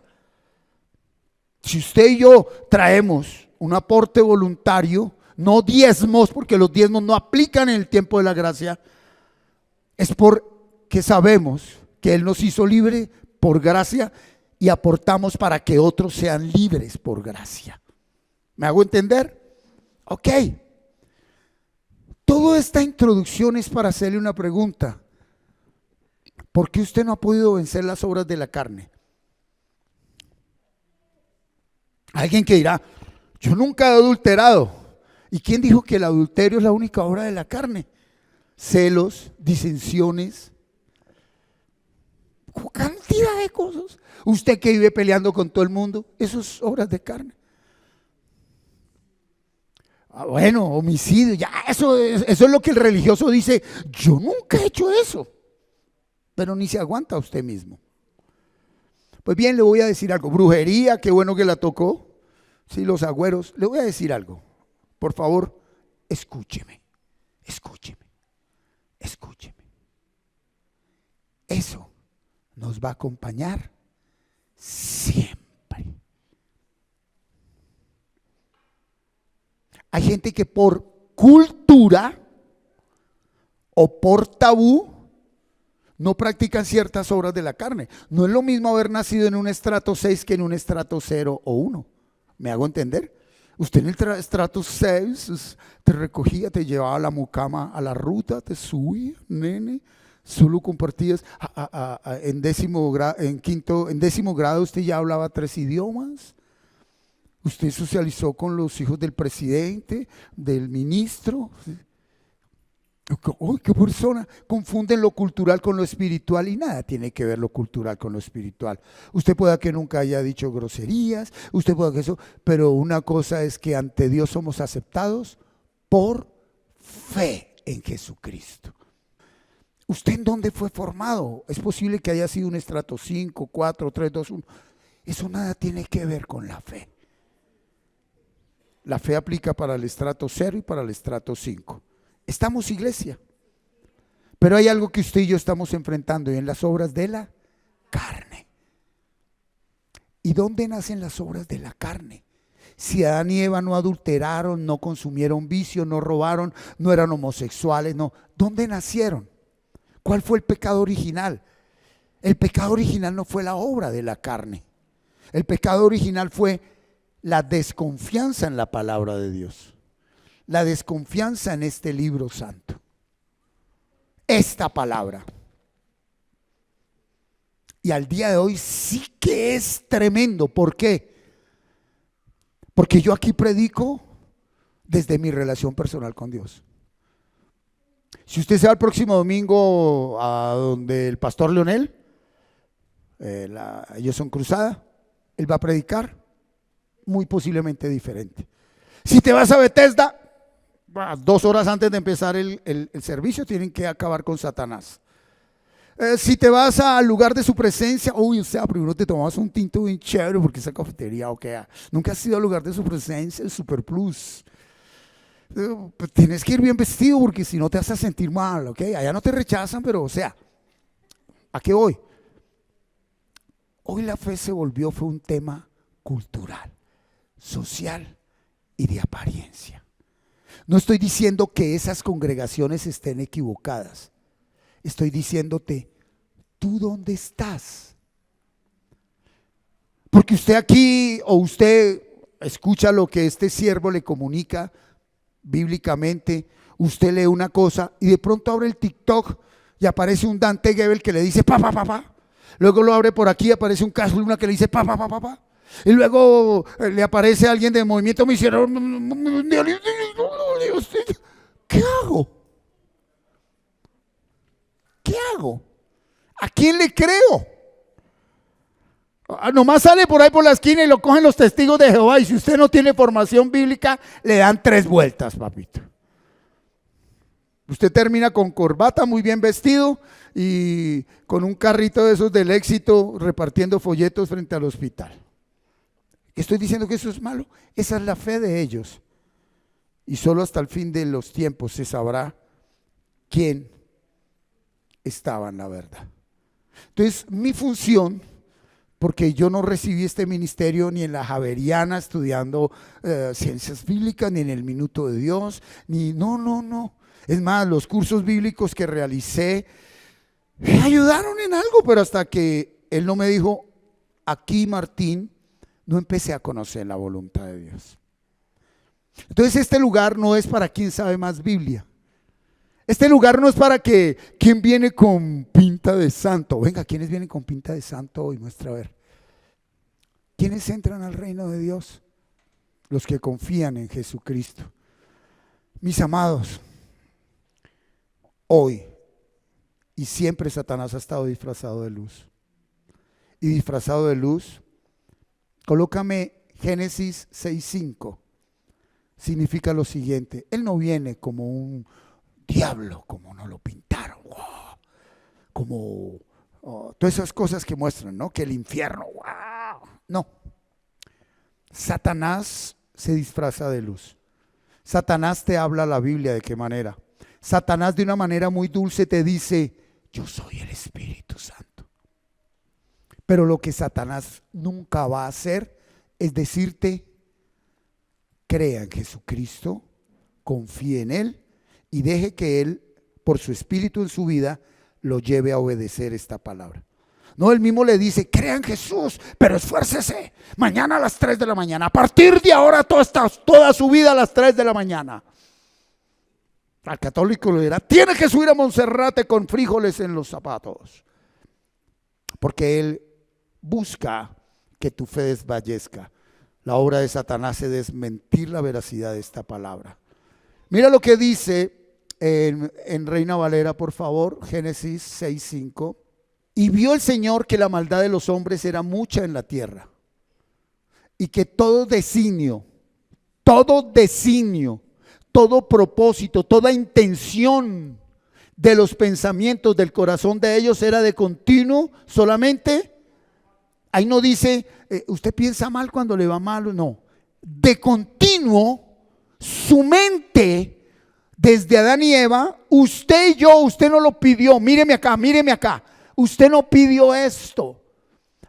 Si usted y yo traemos un aporte voluntario, no diezmos, porque los diezmos no aplican en el tiempo de la gracia, es porque sabemos que Él nos hizo libre por gracia y aportamos para que otros sean libres por gracia. ¿Me hago entender? Ok. Toda esta introducción es para hacerle una pregunta. ¿Por qué usted no ha podido vencer las obras de la carne? Alguien que dirá, yo nunca he adulterado. ¿Y quién dijo que el adulterio es la única obra de la carne? Celos, disensiones, cantidad de cosas. Usted que vive peleando con todo el mundo, eso es obras de carne. Bueno, homicidio, ya eso es lo que el religioso dice, yo nunca he hecho eso, pero ni se aguanta a usted mismo. Pues bien, le voy a decir algo, brujería, qué bueno que la tocó, sí, los agüeros, le voy a decir algo, por favor, escúcheme, escúcheme, escúcheme. Eso nos va a acompañar siempre. Hay gente que por cultura o por tabú no practican ciertas obras de la carne. No es lo mismo haber nacido en un estrato 6 que en un estrato 0 o 1. ¿Me hago entender? Usted en el estrato 6 te recogía, te llevaba a la mucama a la ruta, te subía, nene, solo compartías. En décimo grado usted ya hablaba 3 idiomas. Usted socializó con los hijos del presidente, del ministro. ¡Uy, qué persona! Confunden lo cultural con lo espiritual y nada tiene que ver lo cultural con lo espiritual. Usted pueda que nunca haya dicho groserías, usted pueda que eso, pero una cosa es que ante Dios somos aceptados por fe en Jesucristo. ¿Usted en dónde fue formado? Es posible que haya sido un estrato 5, 4, 3, 2, 1. Eso nada tiene que ver con la fe. La fe aplica para el estrato 0 y para el estrato 5. Estamos iglesia, pero hay algo que usted y yo estamos enfrentando y en las obras de la carne. ¿Y dónde nacen las obras de la carne? Si Adán y Eva no adulteraron, no consumieron vicio, no robaron, no eran homosexuales, no. ¿Dónde nacieron? ¿Cuál fue el pecado original? El pecado original no fue la obra de la carne. El pecado original fue la desconfianza en la palabra de Dios, la desconfianza en este libro santo, esta palabra. Y al día de hoy sí que es tremendo. ¿Por qué? Porque yo aquí predico desde mi relación personal con Dios. Si usted se va el próximo domingo a donde el pastor Leonel, ellos son cruzada, él va a predicar muy posiblemente diferente. Si te vas a Bethesda, 2 horas antes de empezar el servicio tienen que acabar con Satanás. Si te vas al lugar de su presencia, o sea, primero te tomabas un tinto bien chévere porque esa cafetería, nunca has ido al lugar de su presencia, el Super Plus. Pues tienes que ir bien vestido porque si no te vas a sentir mal, allá no te rechazan, pero ¿a qué voy? Hoy la fe fue un tema cultural, social y de apariencia. No estoy diciendo que esas congregaciones estén equivocadas. Estoy diciéndote, ¿tú dónde estás? Porque usted aquí o usted escucha lo que este siervo le comunica bíblicamente, usted lee una cosa y de pronto abre el TikTok y aparece un Dante Gebel que le dice pa, pa, pa, pa. Luego lo abre por aquí y aparece un Caso Luna que le dice pa, pa, pa, pa, pa. Y luego le aparece alguien de Movimiento Misionero. ¿Qué hago? ¿Qué hago? ¿A quién le creo? Nomás sale por ahí por la esquina y lo cogen los testigos de Jehová. Y si usted no tiene formación bíblica, le dan 3 vueltas, papito. Usted termina con corbata, muy bien vestido y con un carrito de esos del Éxito repartiendo folletos frente al hospital. ¿Estoy diciendo que eso es malo? Esa es la fe de ellos. Y solo hasta el fin de los tiempos se sabrá quién estaba en la verdad. Entonces, mi función, porque yo no recibí este ministerio ni en la Javeriana estudiando ciencias bíblicas, ni en el Minuto de Dios, no. Es más, los cursos bíblicos que realicé me ayudaron en algo, pero hasta que él no me dijo, aquí Martín, no empecé a conocer la voluntad de Dios. Entonces este lugar no es para quien sabe más Biblia. Este lugar no es para que quien viene con pinta de santo. Venga, ¿quiénes vienen con pinta de santo hoy? Muestra a ver. ¿Quiénes entran al reino de Dios? Los que confían en Jesucristo. Mis amados, hoy y siempre Satanás ha estado disfrazado de luz. Y disfrazado de luz, colócame Génesis 6:5. Significa lo siguiente: él no viene como un diablo, como nos lo pintaron, como todas esas cosas que muestran, ¿no? Que el infierno, no. Satanás se disfraza de luz. Satanás te habla la Biblia. ¿De qué manera? Satanás de una manera muy dulce te dice: yo soy el Espíritu Santo. Pero lo que Satanás nunca va a hacer es decirte: crea en Jesucristo, confíe en Él y deje que Él, por su Espíritu en su vida, lo lleve a obedecer esta palabra. No, él mismo le dice: crea en Jesús, pero esfuércese. Mañana a las 3 de la mañana. A partir de ahora toda su vida a las 3 de la mañana. Al católico le dirá: tiene que subir a Monserrate con frijoles en los zapatos. Porque él busca que tu fe desfallezca. La obra de Satanás es desmentir la veracidad de esta palabra. Mira lo que dice en Reina Valera, por favor, Génesis 6:5. Y vio el Señor que la maldad de los hombres era mucha en la tierra, y que todo designio, todo propósito, toda intención de los pensamientos del corazón de ellos era de continuo solamente. Ahí no dice, usted piensa mal cuando le va mal, no. De continuo, su mente, desde Adán y Eva, usted y yo, usted no lo pidió. Míreme acá. Usted no pidió esto.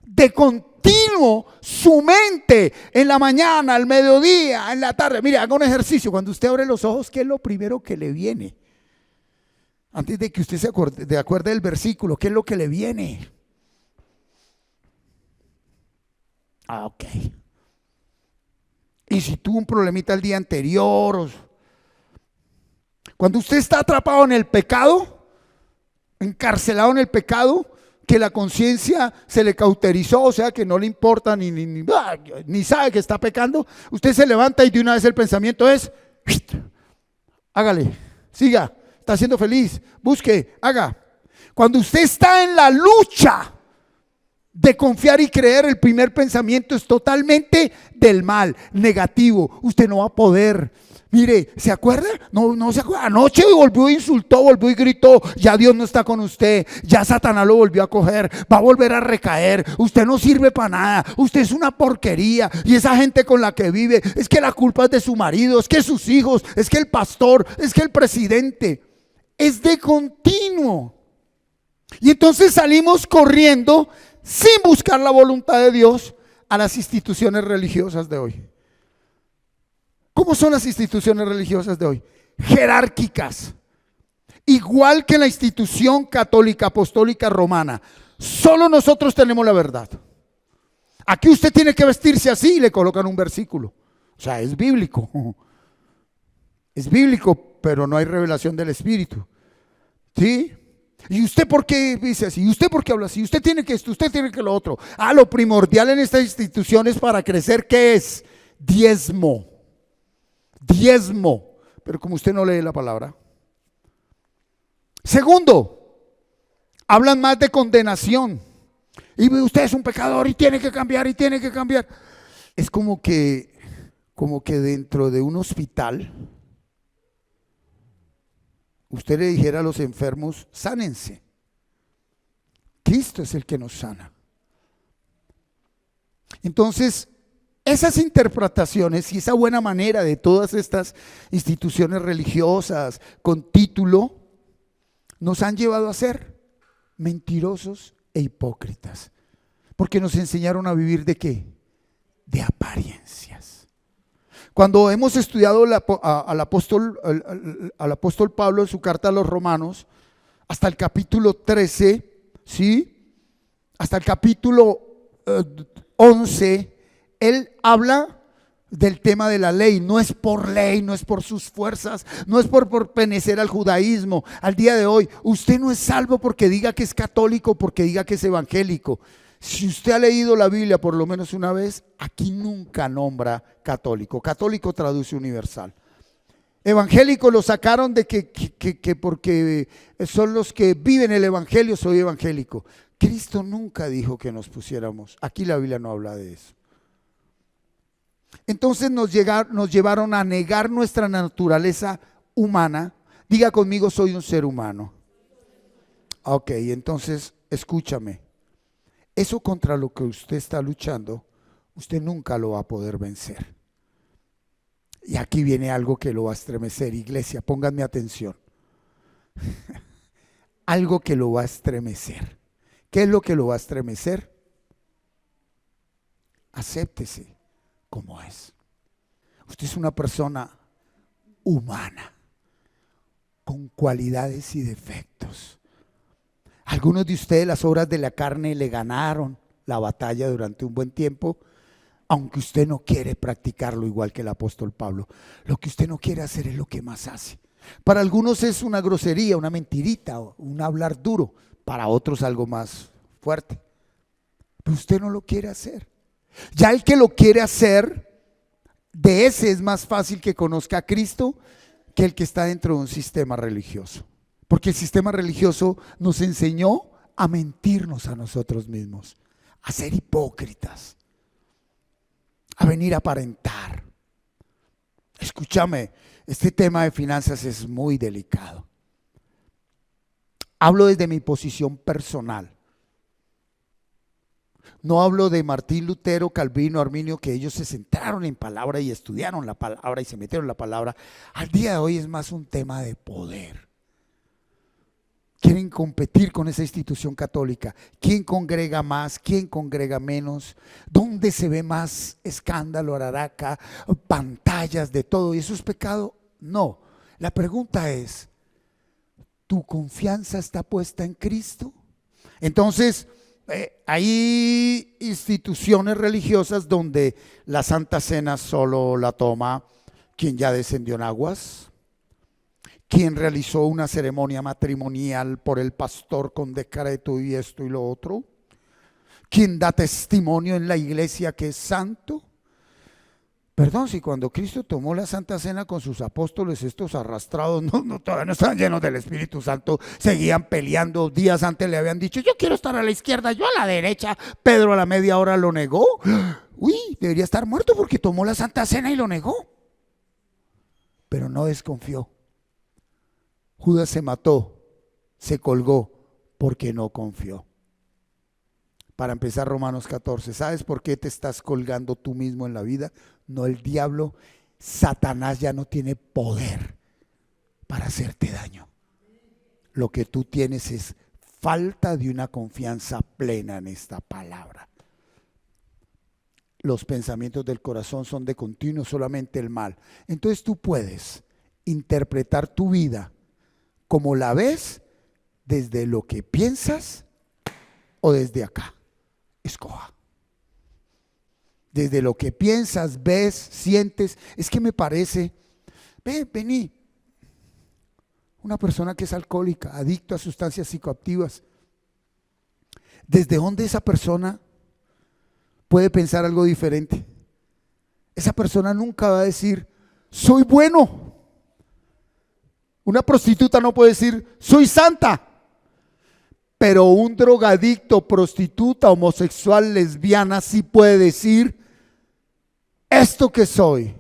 De continuo, su mente, en la mañana, al mediodía, en la tarde. Mire, haga un ejercicio. Cuando usted abre los ojos, ¿qué es lo primero que le viene? Antes de que usted se acuerde del versículo, ¿qué es lo que le viene? Ok. Y si tuvo un problemita el día anterior, cuando usted está atrapado en el pecado, encarcelado en el pecado, que la conciencia se le cauterizó, o sea que no le importa ni sabe que está pecando, usted se levanta y de una vez el pensamiento es: hágale, siga, está siendo feliz, busque, haga. Cuando usted está en la lucha de confiar y creer, el primer pensamiento es totalmente del mal, negativo. Usted no va a poder. Mire, ¿se acuerda? No se acuerda. Anoche volvió y insultó, volvió y gritó: ya Dios no está con usted, ya Satanás lo volvió a coger, va a volver a recaer, usted no sirve para nada, usted es una porquería. Y esa gente con la que vive, es que la culpa es de su marido, es que sus hijos, es que el pastor, es que el presidente. Es de continuo. Y entonces salimos corriendo sin buscar la voluntad de Dios a las instituciones religiosas de hoy. ¿Cómo son las instituciones religiosas de hoy? Jerárquicas. Igual que la institución católica apostólica romana. Solo nosotros tenemos la verdad. Aquí usted tiene que vestirse así y le colocan un versículo. O sea, es bíblico. Es bíblico, pero no hay revelación del Espíritu. ¿Sí? ¿Y usted por qué dice así? ¿Y usted por qué habla así? Usted tiene que esto, usted tiene que lo otro. Lo primordial en estas instituciones para crecer, ¿qué es? Diezmo. Pero como usted no lee la palabra. Segundo, hablan más de condenación. Y usted es un pecador y tiene que cambiar, Es como que dentro de un hospital usted le dijera a los enfermos: sánense. Cristo es el que nos sana. Entonces, esas interpretaciones y esa buena manera de todas estas instituciones religiosas con título nos han llevado a ser mentirosos e hipócritas. Porque nos enseñaron a vivir ¿de qué? De apariencias. Cuando hemos estudiado al apóstol Pablo en su carta a los Romanos, hasta el capítulo 13, ¿sí? Hasta el capítulo 11, él habla del tema de la ley. No es por ley, no es por sus fuerzas, no es por pertenecer al judaísmo. Al día de hoy, usted no es salvo porque diga que es católico, porque diga que es evangélico. Si usted ha leído la Biblia por lo menos una vez, aquí nunca nombra católico. Católico traduce universal. Evangélico lo sacaron de que porque son los que viven el evangelio, soy evangélico. Cristo nunca dijo que nos pusiéramos. Aquí la Biblia no habla de eso. Entonces nos llevaron a negar nuestra naturaleza humana. Diga conmigo, soy un ser humano. Ok, entonces escúchame. Eso contra lo que usted está luchando, usted nunca lo va a poder vencer. Y aquí viene algo que lo va a estremecer. Iglesia, pónganme atención. Algo que lo va a estremecer. ¿Qué es lo que lo va a estremecer? Acéptese como es. Usted es una persona humana, con cualidades y defectos. Algunos de ustedes las obras de la carne le ganaron la batalla durante un buen tiempo, aunque usted no quiere practicarlo igual que el apóstol Pablo. Lo que usted no quiere hacer es lo que más hace. Para algunos es una grosería, una mentirita, un hablar duro. Para otros algo más fuerte. Pero usted no lo quiere hacer. Ya el que lo quiere hacer, de ese es más fácil que conozca a Cristo que el que está dentro de un sistema religioso. Porque el sistema religioso nos enseñó a mentirnos a nosotros mismos, a ser hipócritas, a venir a aparentar. Escúchame, este tema de finanzas es muy delicado. Hablo desde mi posición personal. No hablo de Martín Lutero, Calvino, Arminio, que ellos se centraron en palabra y estudiaron la palabra y se metieron en la palabra. Al día de hoy es más un tema de poder. Quieren competir con esa institución católica. ¿Quién congrega más? ¿Quién congrega menos? ¿Dónde se ve más escándalo, araraca, pantallas, de todo? ¿Y eso es pecado? No. La pregunta es, ¿tu confianza está puesta en Cristo? Entonces, hay instituciones religiosas donde la Santa Cena solo la toma quien ya descendió en aguas, quien realizó una ceremonia matrimonial por el pastor con decreto y esto y lo otro, quien da testimonio en la iglesia que es santo. Perdón, si cuando Cristo tomó la Santa Cena con sus apóstoles, estos arrastrados todavía no estaban llenos del Espíritu Santo, seguían peleando. Días antes le habían dicho, yo quiero estar a la izquierda, yo a la derecha. Pedro a la media hora lo negó. Uy, debería estar muerto porque tomó la Santa Cena y lo negó. Pero no desconfió. Judas se mató, se colgó porque no confió. Para empezar, Romanos 14, ¿sabes por qué te estás colgando tú mismo en la vida? No el diablo, Satanás ya no tiene poder para hacerte daño. Lo que tú tienes es falta de una confianza plena en esta palabra. Los pensamientos del corazón son de continuo solamente el mal. Entonces tú puedes interpretar tu vida como la ves desde lo que piensas o desde acá. Escoja. Desde lo que piensas, ves, sientes. Es que me parece, vení, una persona que es alcohólica, adicto a sustancias psicoactivas. ¿Desde dónde esa persona puede pensar algo diferente? Esa persona nunca va a decir, soy bueno. Una prostituta no puede decir, soy santa. Pero un drogadicto, prostituta, homosexual, lesbiana sí puede decir, esto que soy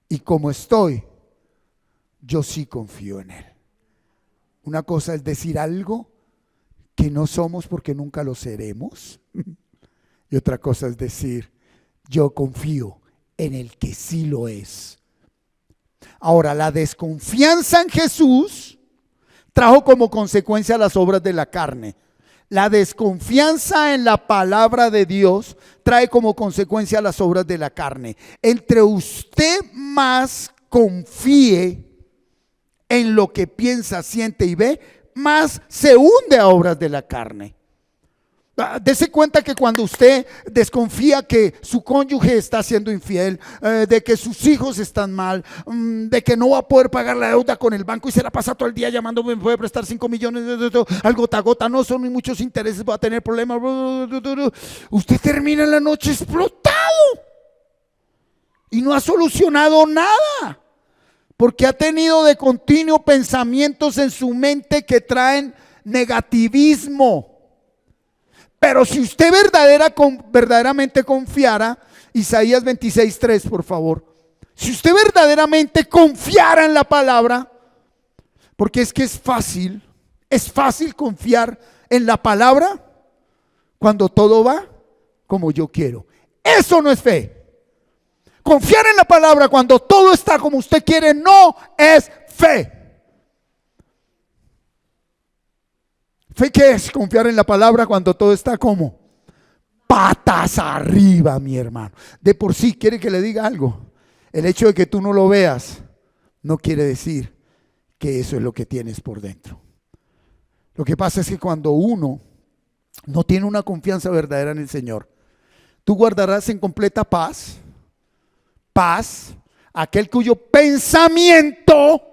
y como estoy, yo sí confío en Él. Una cosa es decir algo que no somos porque nunca lo seremos. Y otra cosa es decir, yo confío en el que sí lo es. Ahora, la desconfianza en Jesús trajo como consecuencia las obras de la carne. La desconfianza en la palabra de Dios trae como consecuencia las obras de la carne. Entre usted más confíe en lo que piensa, siente y ve, más se hunde a obras de la carne. Dese cuenta que cuando usted desconfía que su cónyuge está siendo infiel, de que sus hijos están mal, de que no va a poder pagar la deuda con el banco y se la pasa todo el día llamando, me puede prestar 5 millones, al gota a gota, no son muchos intereses, va a tener problemas, usted termina la noche explotado y no ha solucionado nada, porque ha tenido de continuo pensamientos en su mente que traen negativismo. Pero si usted verdaderamente confiara, Isaías 26:3, por favor. Si usted verdaderamente confiara en la palabra, porque es que es fácil confiar en la palabra cuando todo va como yo quiero. Eso no es fe. Confiar en la palabra cuando todo está como usted quiere no es fe. ¿Fe qué es? Confiar en la palabra cuando todo está como patas arriba, mi hermano. De por sí, quiere que le diga algo. El hecho de que tú no lo veas no quiere decir que eso es lo que tienes por dentro. Lo que pasa es que cuando uno no tiene una confianza verdadera en el Señor, tú guardarás en completa paz aquel cuyo pensamiento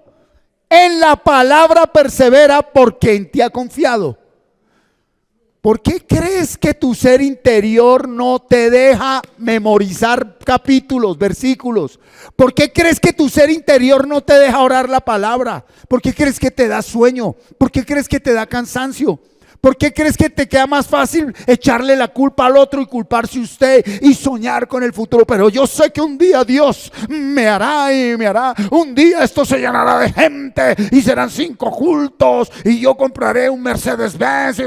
en la palabra persevera porque en ti ha confiado. ¿Por qué crees que tu ser interior no te deja memorizar capítulos, versículos? ¿Por qué crees que tu ser interior no te deja orar la palabra? ¿Por qué crees que te da sueño? ¿Por qué crees que te da cansancio? ¿Por qué crees que te queda más fácil echarle la culpa al otro y culparse usted y soñar con el futuro? Pero yo sé que un día Dios me hará y me hará. Un día esto se llenará de gente y serán 5 cultos y yo compraré un Mercedes-Benz.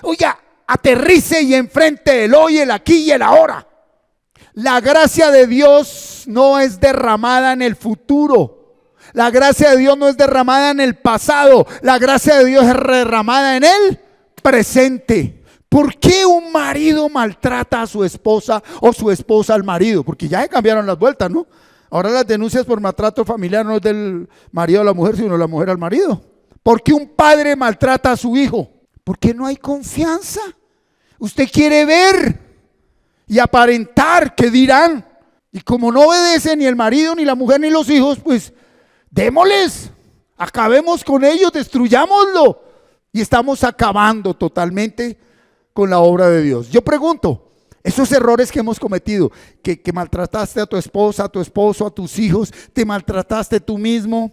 Oiga, aterrice y enfrente el hoy, el aquí y el ahora. La gracia de Dios no es derramada en el futuro. La gracia de Dios no es derramada en el pasado, la gracia de Dios es derramada en el presente. ¿Por qué un marido maltrata a su esposa o su esposa al marido? Porque ya se cambiaron las vueltas, ¿no? Ahora las denuncias por maltrato familiar no es del marido a la mujer, sino de la mujer al marido. ¿Por qué un padre maltrata a su hijo? Porque no hay confianza. Usted quiere ver y aparentar que dirán. Y como no obedece ni el marido, ni la mujer, ni los hijos, pues démosles, acabemos con ellos, destruyámoslo. Y estamos acabando totalmente con la obra de Dios. Yo pregunto, esos errores que hemos cometido, que maltrataste a tu esposa, a tu esposo, a tus hijos, te maltrataste tú mismo,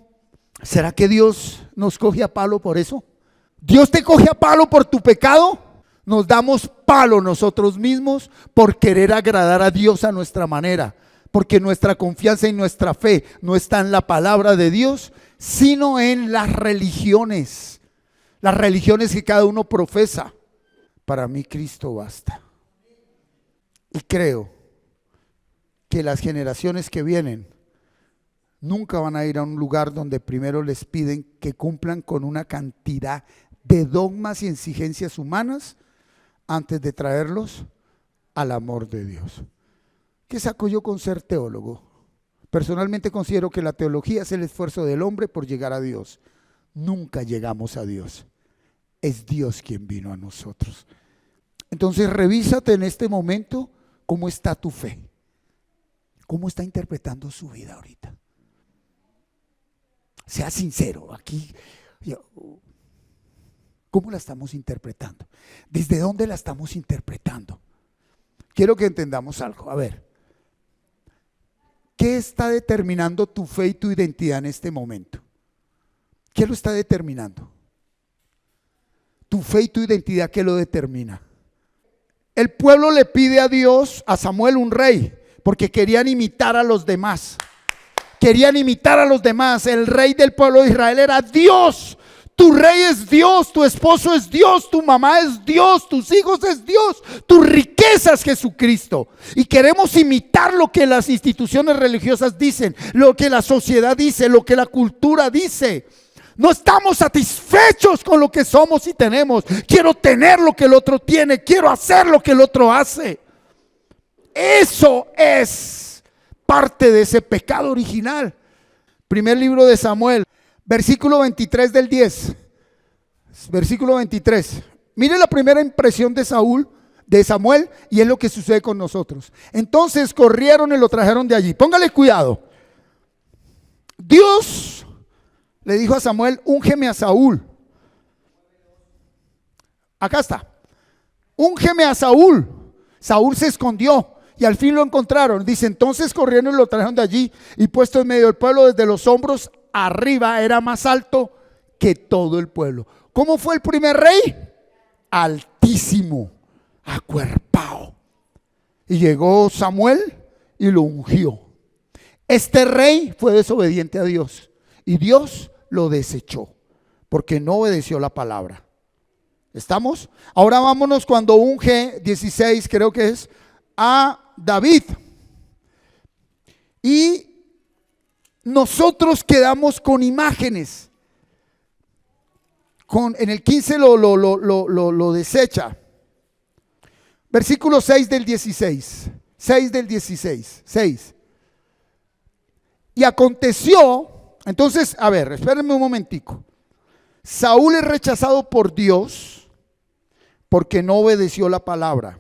¿será que Dios nos coge a palo por eso? ¿Dios te coge a palo por tu pecado? Nos damos palo nosotros mismos por querer agradar a Dios a nuestra manera. Porque nuestra confianza y nuestra fe no está en la palabra de Dios, sino en las religiones que cada uno profesa. Para mí Cristo basta. Y creo que las generaciones que vienen nunca van a ir a un lugar donde primero les piden que cumplan con una cantidad de dogmas y exigencias humanas antes de traerlos al amor de Dios. ¿Qué saco yo con ser teólogo? Personalmente considero que la teología es el esfuerzo del hombre por llegar a Dios. Nunca llegamos a Dios. Es Dios quien vino a nosotros. Entonces revísate en este momento cómo está tu fe. ¿Cómo está interpretando su vida ahorita? Sea sincero, aquí. ¿Cómo la estamos interpretando? ¿Desde dónde la estamos interpretando? Quiero que entendamos algo. A ver. ¿Qué está determinando tu fe y tu identidad en este momento? ¿Qué lo está determinando? Tu fe y tu identidad, ¿qué lo determina? El pueblo le pide a Dios, a Samuel, un rey, porque querían imitar a los demás. Querían imitar a los demás. El rey del pueblo de Israel era Dios. Tu rey es Dios, tu esposo es Dios, tu mamá es Dios, tus hijos es Dios, tu riqueza es Jesucristo. Y queremos imitar lo que las instituciones religiosas dicen, lo que la sociedad dice, lo que la cultura dice. No estamos satisfechos con lo que somos y tenemos. Quiero tener lo que el otro tiene. Quiero hacer lo que el otro hace. Eso es parte de ese pecado original. Primer libro de Samuel, versículo 23 del 10. Versículo 23. Mire la primera impresión de Samuel, y es lo que sucede con nosotros. Entonces corrieron y lo trajeron de allí. Póngale cuidado. Dios le dijo a Samuel: úngeme a Saúl. Acá está. Úngeme a Saúl. Saúl se escondió y al fin lo encontraron. Dice: entonces corrieron y lo trajeron de allí, y puesto en medio del pueblo, desde los hombros arriba, era más alto que todo el pueblo. ¿Cómo fue el primer rey? Altísimo, acuerpado. Y llegó Samuel y lo ungió. Este rey fue desobediente a Dios y Dios lo desechó porque no obedeció la palabra. ¿Estamos? Ahora vámonos cuando unge, 16 creo que es, a David. Y nosotros quedamos con imágenes. En el 15 lo desecha. Versículo 6 del 16. 6 del 16. 6. Y aconteció, entonces, a ver, espérenme un momentico. Saúl es rechazado por Dios porque no obedeció la palabra.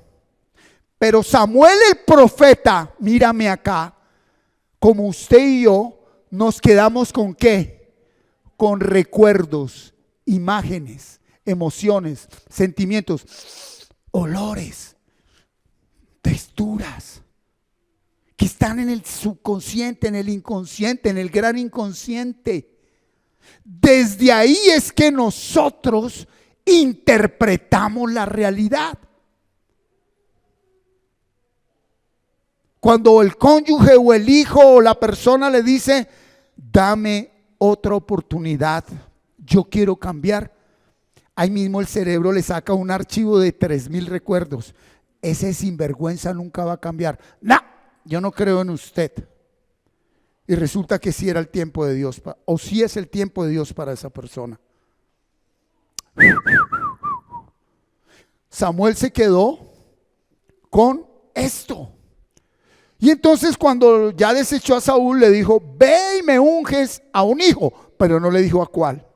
Pero Samuel el profeta, mírame acá, como usted y yo, nos quedamos con ¿qué? Con recuerdos, imágenes, emociones, sentimientos, olores, texturas que están en el subconsciente, en el inconsciente, en el gran inconsciente. Desde ahí es que nosotros interpretamos la realidad. Cuando el cónyuge o el hijo o la persona le dice: dame otra oportunidad, yo quiero cambiar, ahí mismo el cerebro le saca un archivo de 3,000 recuerdos. Ese sinvergüenza nunca va a cambiar. No, yo no creo en usted. Y resulta que sí era el tiempo de Dios, o sí es el tiempo de Dios para esa persona. Samuel se quedó con esto. Y entonces cuando ya desechó a Saúl, le dijo: ve y me unges a un hijo, pero no le dijo a cuál.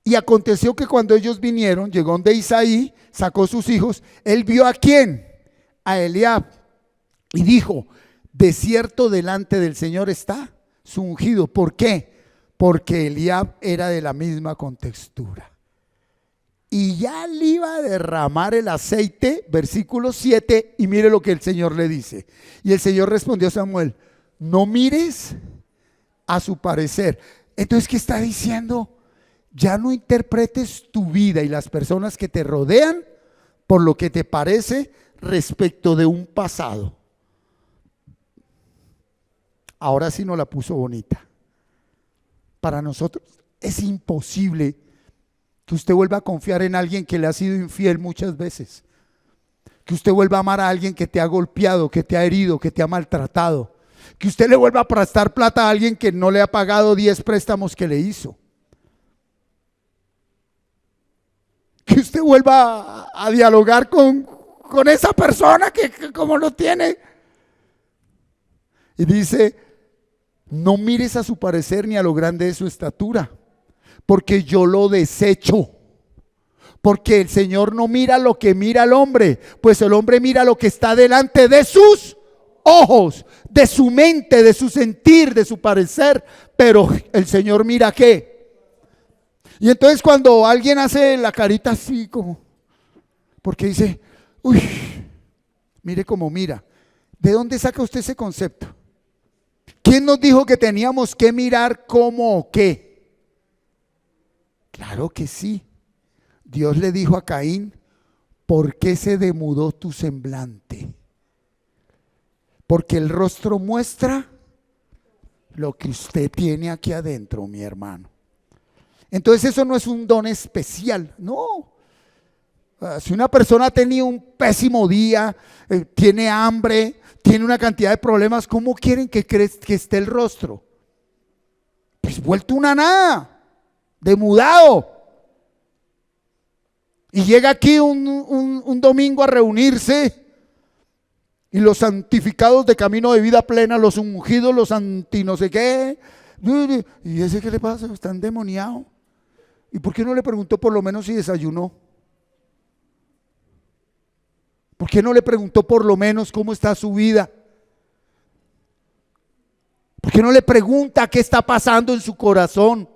Y aconteció que cuando ellos vinieron, llegó donde Isaí, sacó sus hijos, él vio ¿a quién? A Eliab, y dijo: de cierto delante del Señor está su ungido. ¿Por qué? Porque Eliab era de la misma contextura. Y ya le iba a derramar el aceite, versículo 7, y mire lo que el Señor le dice. Y el Señor respondió a Samuel: no mires a su parecer. Entonces, ¿qué está diciendo? Ya no interpretes tu vida y las personas que te rodean por lo que te parece respecto de un pasado. Ahora sí nos la puso bonita. Para nosotros es imposible que usted vuelva a confiar en alguien que le ha sido infiel muchas veces. Que usted vuelva a amar a alguien que te ha golpeado, que te ha herido, que te ha maltratado. Que usted le vuelva a prestar plata a alguien que no le ha pagado 10 préstamos que le hizo. Que usted vuelva a dialogar con esa persona que como lo tiene. Y dice: no mires a su parecer ni a lo grande de su estatura, porque yo lo desecho. Porque el Señor no mira lo que mira el hombre, pues el hombre mira lo que está delante de sus ojos, de su mente, de su sentir, de su parecer. Pero el Señor mira ¿qué? Y entonces cuando alguien hace la carita así como, porque dice: uy, mire cómo mira. ¿De dónde saca usted ese concepto? ¿Quién nos dijo que teníamos que mirar cómo o qué? Claro que sí. Dios le dijo a Caín: ¿por qué se demudó tu semblante? Porque el rostro muestra lo que usted tiene aquí adentro, mi hermano. Entonces eso no es un don especial, no. Si una persona ha tenido un pésimo día, tiene hambre, tiene una cantidad de problemas, ¿cómo quieren que esté el rostro? pues vuelto una nada, demudado. Y llega aquí un domingo a reunirse, y los santificados de camino de vida plena, los ungidos, los anti no sé qué. ¿Y ese qué le pasa? Está endemoniado. ¿Y por qué no le preguntó por lo menos si desayunó? ¿Por qué no le preguntó por lo menos cómo está su vida? ¿Por qué no le pregunta qué está pasando en su corazón?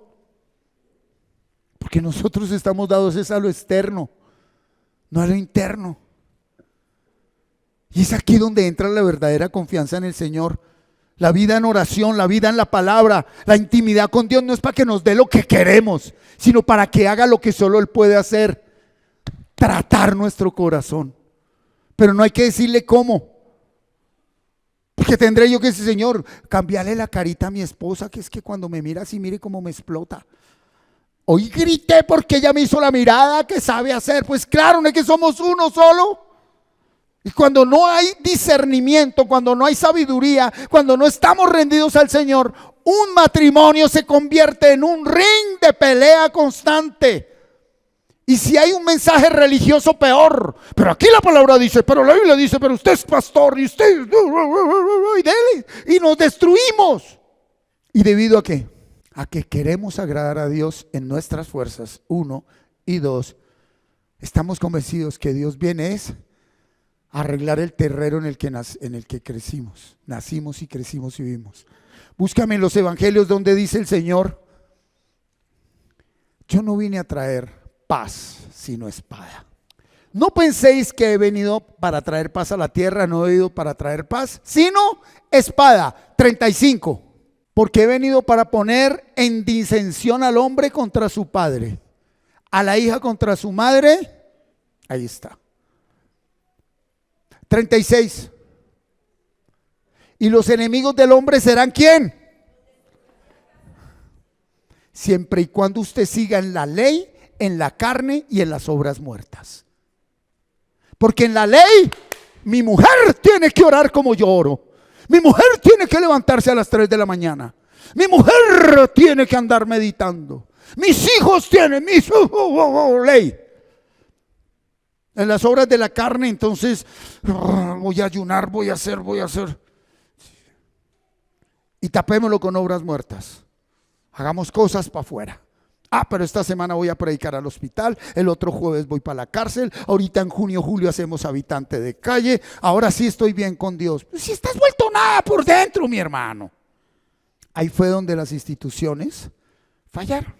Porque nosotros estamos dados es a lo externo, no a lo interno. Y es aquí donde entra la verdadera confianza en el Señor. La vida en oración, la vida en la palabra, la intimidad con Dios no es para que nos dé lo que queremos, sino para que haga lo que solo Él puede hacer, tratar nuestro corazón. Pero no hay que decirle cómo. Porque tendré yo que decir, Señor, cambiarle la carita a mi esposa, que es que cuando me mira así, mire cómo me explota. Hoy grité porque ella me hizo la mirada que sabe hacer. Pues claro, no es que somos uno solo. Y cuando no hay discernimiento, cuando no hay sabiduría, cuando no estamos rendidos al Señor, un matrimonio se convierte en un ring de pelea constante. Y si hay un mensaje religioso, peor. Pero aquí la palabra dice, pero la Biblia dice, pero usted es pastor y usted, y nos destruimos. ¿Y debido a qué? A que queremos agradar a Dios en nuestras fuerzas, 1, y 2, estamos convencidos que Dios viene es a arreglar el terreno en el que crecimos, nacimos y crecimos y vivimos. Búscame en los evangelios donde dice el Señor, yo no vine a traer paz, sino espada. No penséis que he venido para traer paz a la tierra, no he venido para traer paz, sino espada. 35. Porque he venido para poner en disensión al hombre contra su padre, a la hija contra su madre. Ahí está. 36. Y los enemigos del hombre serán ¿quién? Siempre y cuando usted siga en la ley, en la carne y en las obras muertas. Porque en la ley, mi mujer tiene que orar como yo oro. Mi mujer tiene que levantarse a las 3 de la mañana. Mi mujer tiene que andar meditando. Mis hijos tienen, ley. En las obras de la carne, entonces, voy a ayunar, voy a hacer. Y tapémoslo con obras muertas. Hagamos cosas para afuera. Pero esta semana voy a predicar al hospital, el otro jueves voy para la cárcel, ahorita en junio, julio hacemos habitante de calle, ahora sí estoy bien con Dios. Pues si estás vuelto nada por dentro, mi hermano. Ahí fue donde las instituciones fallaron.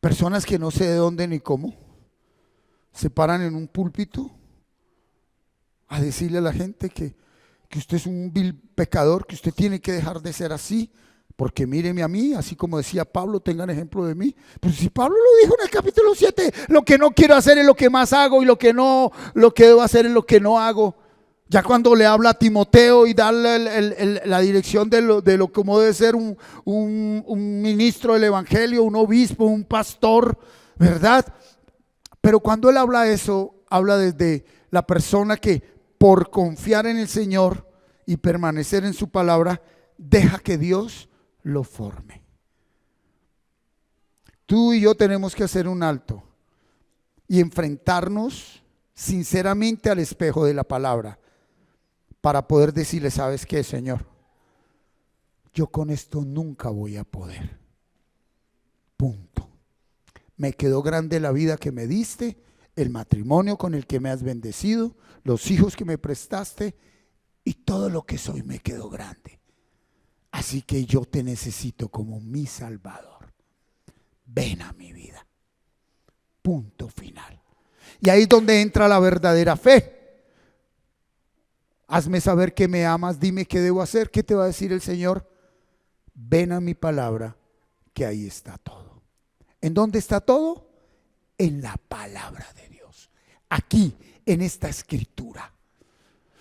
Personas que no sé de dónde ni cómo se paran en un púlpito a decirle a la gente que usted es un vil pecador, que usted tiene que dejar de ser así. Porque míreme a mí, así como decía Pablo, tengan ejemplo de mí. Pues si Pablo lo dijo en el capítulo 7, lo que no quiero hacer es lo que más hago y lo que debo hacer es lo que no hago. Ya cuando le habla a Timoteo y darle la dirección de lo como debe ser un ministro del evangelio, un obispo, un pastor, ¿verdad? Pero cuando él habla eso, habla desde la persona que por confiar en el Señor y permanecer en su palabra, deja que Dios lo forme. Tú y yo tenemos que hacer un alto y enfrentarnos sinceramente al espejo de la palabra para poder decirle, ¿sabes qué, Señor? Yo con esto nunca voy a poder. Punto. Me quedó grande la vida que me diste, el matrimonio con el que me has bendecido, los hijos que me prestaste y todo lo que soy me quedó grande. Así que yo te necesito como mi Salvador. Ven a mi vida. Punto final. Y ahí es donde entra la verdadera fe. Hazme saber que me amas, dime qué debo hacer. ¿Qué te va a decir el Señor? Ven a mi palabra, que ahí está todo. ¿En dónde está todo? En la palabra de Dios. Aquí, en esta escritura.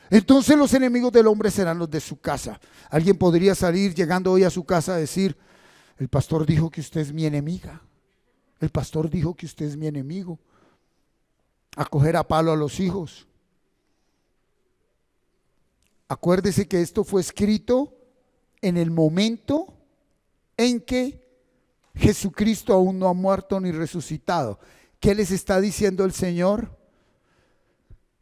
Entonces los enemigos del hombre serán los de su casa. Alguien podría salir llegando hoy a su casa a decir, el pastor dijo que usted es mi enemiga. El pastor dijo que usted es mi enemigo. A coger a palo a los hijos. Acuérdese que esto fue escrito en el momento en que Jesucristo aún no ha muerto ni resucitado. ¿Qué les está diciendo el Señor?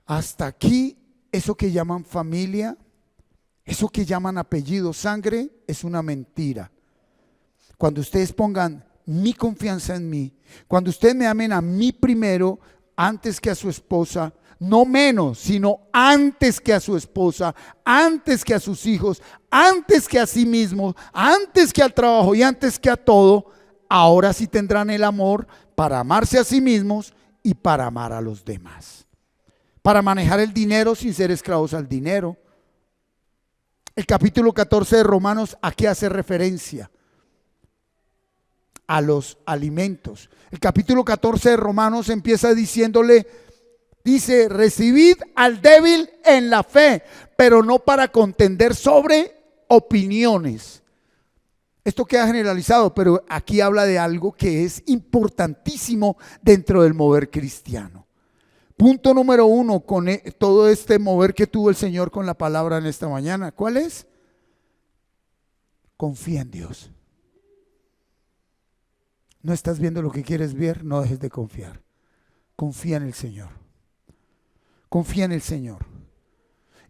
Hasta aquí, eso que llaman familia, eso que llaman apellido, sangre, es una mentira. Cuando ustedes pongan mi confianza en mí, cuando ustedes me amen a mí primero, antes que a su esposa, no menos, sino antes que a su esposa, antes que a sus hijos, antes que a sí mismos, antes que al trabajo y antes que a todo, ahora sí tendrán el amor para amarse a sí mismos y para amar a los demás. Para manejar el dinero sin ser esclavos al dinero. El capítulo 14 de Romanos, ¿a qué hace referencia? A los alimentos. El capítulo 14 de Romanos empieza diciéndole, dice, recibid al débil en la fe, pero no para contender sobre opiniones. Esto queda generalizado, pero aquí habla de algo que es importantísimo dentro del mover cristiano. Punto número 1 con todo este mover que tuvo el Señor con la palabra en esta mañana. ¿Cuál es? Confía en Dios. No estás viendo lo que quieres ver, no dejes de confiar. Confía en el Señor. Confía en el Señor.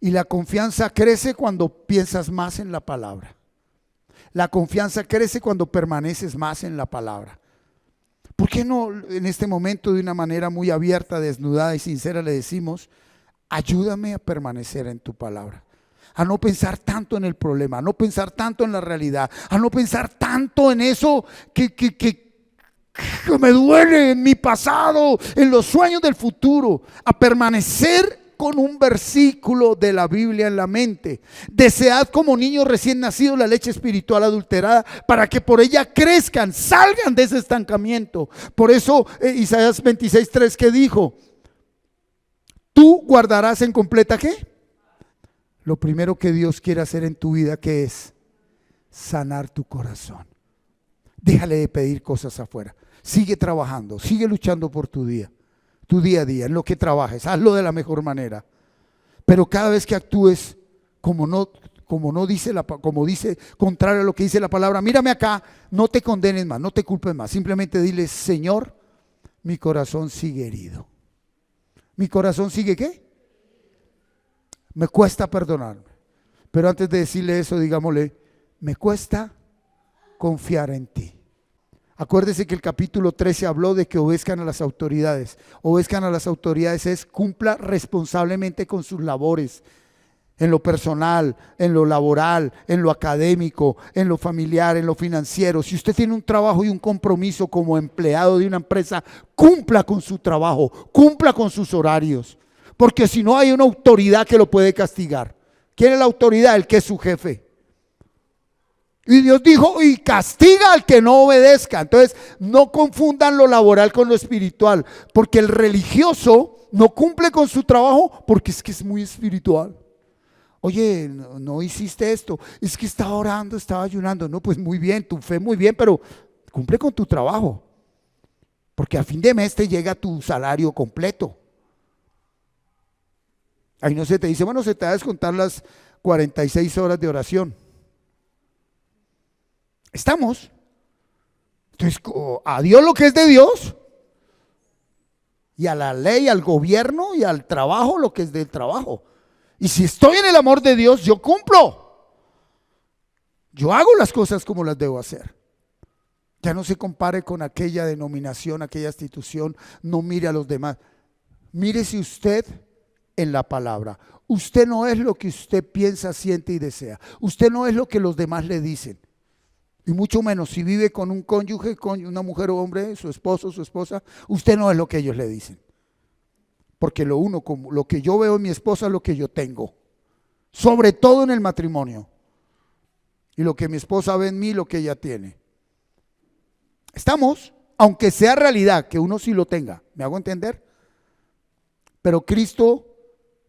Y la confianza crece cuando piensas más en la palabra. La confianza crece cuando permaneces más en la palabra. ¿Por qué no en este momento de una manera muy abierta, desnudada y sincera le decimos, ayúdame a permanecer en tu palabra? A no pensar tanto en el problema, a no pensar tanto en la realidad, a no pensar tanto en eso que me duele, en mi pasado, en los sueños del futuro, a permanecer con un versículo de la Biblia en la mente. Desead como niños recién nacidos la leche espiritual adulterada para que por ella crezcan, salgan de ese estancamiento. Por eso Isaías 26:3 que dijo, tú guardarás en completa ¿qué? Lo primero que Dios quiere hacer en tu vida, ¿qué es? Sanar tu corazón. Déjale de pedir cosas afuera. Sigue trabajando, sigue luchando por tu día a día, en lo que trabajes, hazlo de la mejor manera. Pero cada vez que actúes como dice, contrario a lo que dice la palabra, mírame acá, no te condenes más, no te culpes más. Simplemente dile, Señor, mi corazón sigue herido. ¿Mi corazón sigue qué? Me cuesta perdonarme. Pero antes de decirle eso, digámosle, me cuesta confiar en ti. Acuérdese que el capítulo 13 habló de que obedezcan a las autoridades. Obedezcan a las autoridades es cumpla responsablemente con sus labores. En lo personal, en lo laboral, en lo académico, en lo familiar, en lo financiero. Si usted tiene un trabajo y un compromiso como empleado de una empresa, cumpla con su trabajo, cumpla con sus horarios. Porque si no hay una autoridad que lo puede castigar. ¿Quién es la autoridad? El que es su jefe. Y Dios dijo, y castiga al que no obedezca. Entonces, no confundan lo laboral con lo espiritual, porque el religioso no cumple con su trabajo porque es que es muy espiritual. Oye, no hiciste esto, es que estaba orando, estaba ayunando. No, pues muy bien, tu fe muy bien, pero cumple con tu trabajo, porque a fin de mes te llega tu salario completo. Ahí no se te dice, bueno, se te va a descontar las 46 horas de oración. Estamos. Entonces, a Dios lo que es de Dios, y a la ley, al gobierno y al trabajo lo que es del trabajo. Y si estoy en el amor de Dios, yo cumplo. Yo hago las cosas como las debo hacer. Ya no se compare con aquella denominación, aquella institución. No mire a los demás. Mírese usted en la palabra. Usted no es lo que usted piensa, siente y desea. Usted no es lo que los demás le dicen. Y mucho menos si vive con un cónyuge, con una mujer o hombre, su esposo, su esposa, usted no es lo que ellos le dicen. Porque lo que yo veo en mi esposa es lo que yo tengo. Sobre todo en el matrimonio. Y lo que mi esposa ve en mí, lo que ella tiene. Estamos, aunque sea realidad, que uno sí lo tenga. ¿Me hago entender? Pero Cristo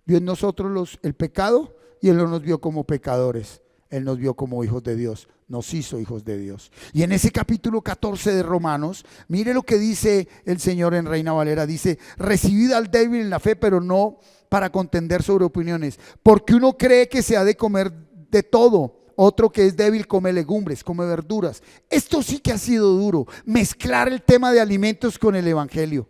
vio en nosotros el pecado y Él no nos vio como pecadores. Él nos vio como hijos de Dios, nos hizo hijos de Dios. Y en ese capítulo 14 de Romanos, mire lo que dice el Señor en Reina Valera, dice, recibid al débil en la fe, pero no para contender sobre opiniones, porque uno cree que se ha de comer de todo, Otro que es débil come legumbres, come verduras. Esto sí que ha sido duro, mezclar el tema de alimentos con el evangelio.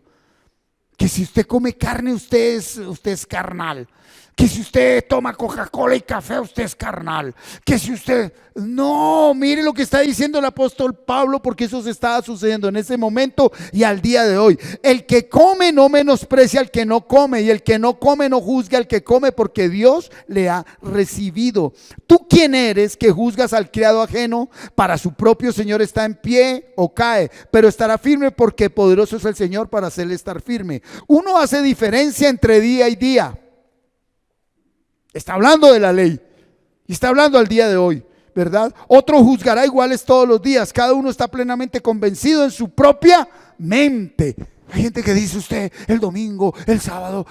Que si usted come carne, usted es carnal. Que si usted toma Coca-Cola y café, usted es carnal. Que si usted... No, mire lo que está diciendo el apóstol Pablo, porque eso se estaba sucediendo en ese momento y al día de hoy. El que come no menosprecia al que no come, y el que no come no juzga al que come, porque Dios le ha recibido. ¿Tú quién eres que juzgas al criado ajeno? Para su propio Señor está en pie o cae, pero estará firme, porque poderoso es el Señor para hacerle estar firme. Uno hace diferencia entre día y día. Está hablando de la ley y está hablando al día de hoy, ¿verdad? Otro juzgará iguales todos los días. Cada uno está plenamente convencido en su propia mente. Hay gente que dice: usted el domingo, el sábado,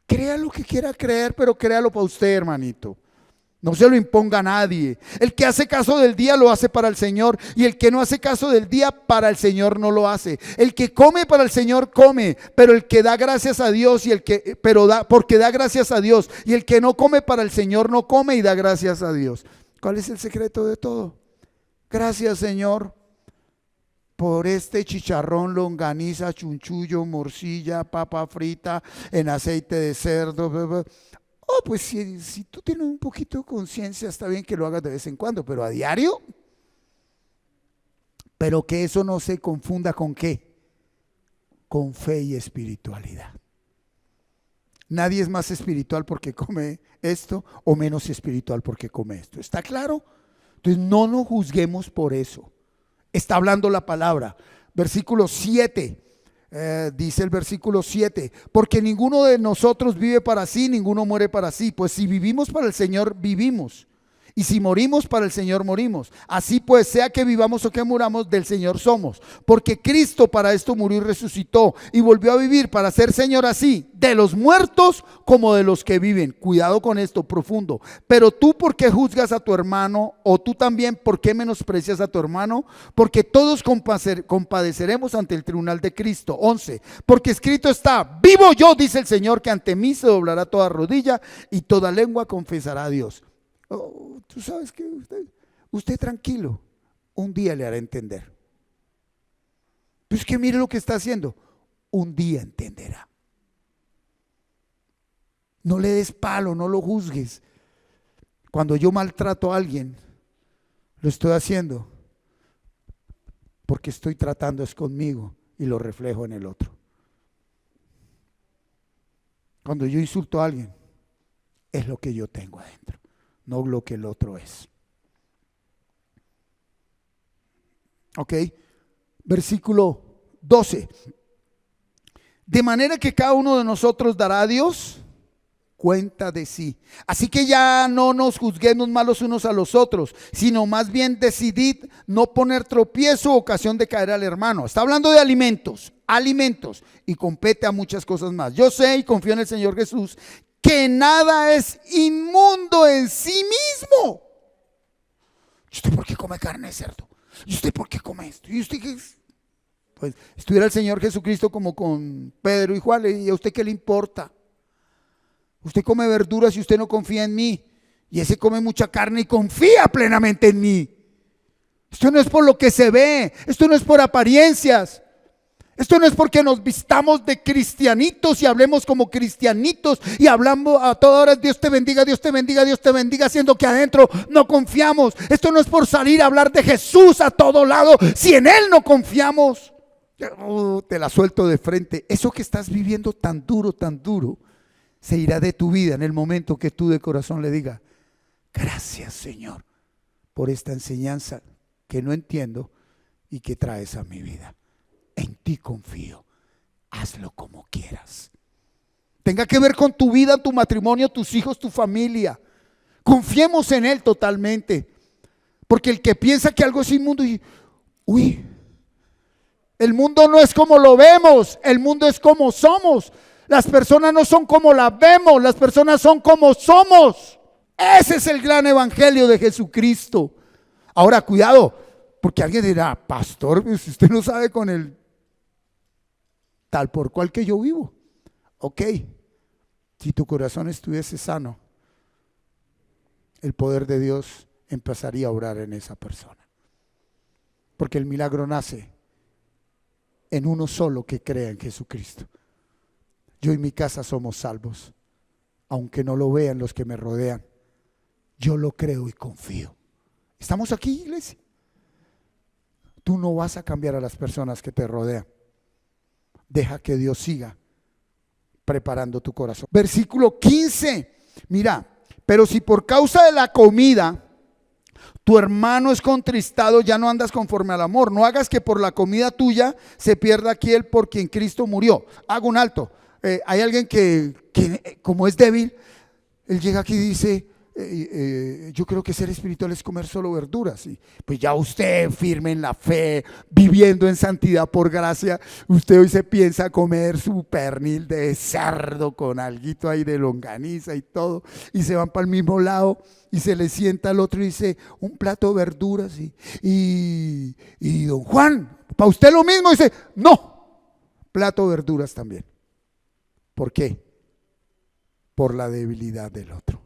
crea lo que quiera creer, pero créalo para usted, hermanito. No se lo imponga a nadie. El que hace caso del día lo hace para el Señor, y el que no hace caso del día para el Señor no lo hace. El que come para el Señor come, pero el que da gracias a Dios porque da gracias a Dios, y el que no come para el Señor no come y da gracias a Dios. ¿Cuál es el secreto de todo? Gracias, Señor, por este chicharrón, longaniza, chunchullo, morcilla, papa frita en aceite de cerdo. Oh, pues si tú tienes un poquito de conciencia, está bien que lo hagas de vez en cuando, pero a diario. Pero que eso no se confunda con ¿qué? Con fe y espiritualidad. Nadie es más espiritual porque come esto, o menos espiritual porque come esto. ¿Está claro? Entonces no nos juzguemos por eso. Está hablando la palabra. Versículo 7. Dice el versículo 7: porque ninguno de nosotros vive para sí, ninguno muere para sí. Pues si vivimos para el Señor, vivimos. Y si morimos, para el Señor morimos. Así pues, sea que vivamos o que muramos, del Señor somos. Porque Cristo para esto murió y resucitó, y volvió a vivir para ser Señor así de los muertos como de los que viven. Cuidado con esto, profundo. Pero tú, ¿por qué juzgas a tu hermano? O tú también, ¿por qué menosprecias a tu hermano? Porque todos compadeceremos ante el tribunal de Cristo. 11. Porque escrito está: vivo yo, dice el Señor, que ante mí se doblará toda rodilla y toda lengua confesará a Dios. Oh, tú sabes que usted tranquilo, un día le hará entender. Pues que mire lo que está haciendo, un día entenderá. No le des palo, no lo juzgues. Cuando yo maltrato a alguien, lo estoy haciendo porque estoy tratando es conmigo y lo reflejo en el otro. Cuando yo insulto a alguien, es lo que yo tengo adentro, no lo que el otro es. Ok, versículo 12. De manera que cada uno de nosotros dará a Dios cuenta de sí. Así que ya no nos juzguemos más los unos a los otros, sino más bien decidid no poner tropiezo o ocasión de caer al hermano. Está hablando de alimentos, y compete a muchas cosas más. Yo sé y confío en el Señor Jesús que nada es inmundo en sí mismo. ¿Y usted por qué come carne de cerdo? ¿Y usted por qué come esto? ¿Y usted qué es? Pues estuviera el Señor Jesucristo como con Pedro y Juan, ¿y a usted qué le importa? Usted come verduras y usted no confía en mí, y ese come mucha carne y confía plenamente en mí. Esto no es por lo que se ve, esto no es por apariencias, esto no es porque nos vistamos de cristianitos y hablemos como cristianitos y hablamos a todas horas Dios te bendiga, Dios te bendiga, Dios te bendiga, siendo que adentro no confiamos. Esto no es por salir a hablar de Jesús a todo lado si en Él no confiamos. Te la suelto de frente. Eso que estás viviendo tan duro, se irá de tu vida en el momento que tú de corazón le digas: gracias, Señor, por esta enseñanza que no entiendo y que traes a mi vida. En ti confío, hazlo como quieras. Tenga que ver con tu vida, tu matrimonio, tus hijos, tu familia. Confiemos en Él totalmente. Porque el que piensa que algo es inmundo y el mundo no es como lo vemos, el mundo es como somos. Las personas no son como las vemos, las personas son como somos. Ese es el gran evangelio de Jesucristo. Ahora, cuidado, porque alguien dirá: pastor, si usted no sabe con el tal por cual que yo vivo. Ok, si tu corazón estuviese sano, el poder de Dios empezaría a obrar en esa persona. Porque el milagro nace en uno solo que crea en Jesucristo. Yo y mi casa somos salvos, aunque no lo vean los que me rodean. Yo lo creo y confío. ¿Estamos aquí, iglesia? Tú no vas a cambiar a las personas que te rodean. Deja que Dios siga preparando tu corazón. Versículo 15. Mira, pero si por causa de la comida tu hermano es contristado, ya no andas conforme al amor. No hagas que por la comida tuya se pierda aquel por quien Cristo murió. Hago un alto. Hay alguien que como es débil, él llega aquí y dice, yo creo que ser espiritual es comer solo verduras. Y pues ya usted firme en la fe, viviendo en santidad por gracia, usted hoy se piensa comer su pernil de cerdo con alguito ahí de longaniza y todo, y se van para el mismo lado y se le sienta al otro y dice, un plato de verduras y don Juan, para usted lo mismo, dice, no, plato de verduras también. ¿Por qué? Por la debilidad del otro.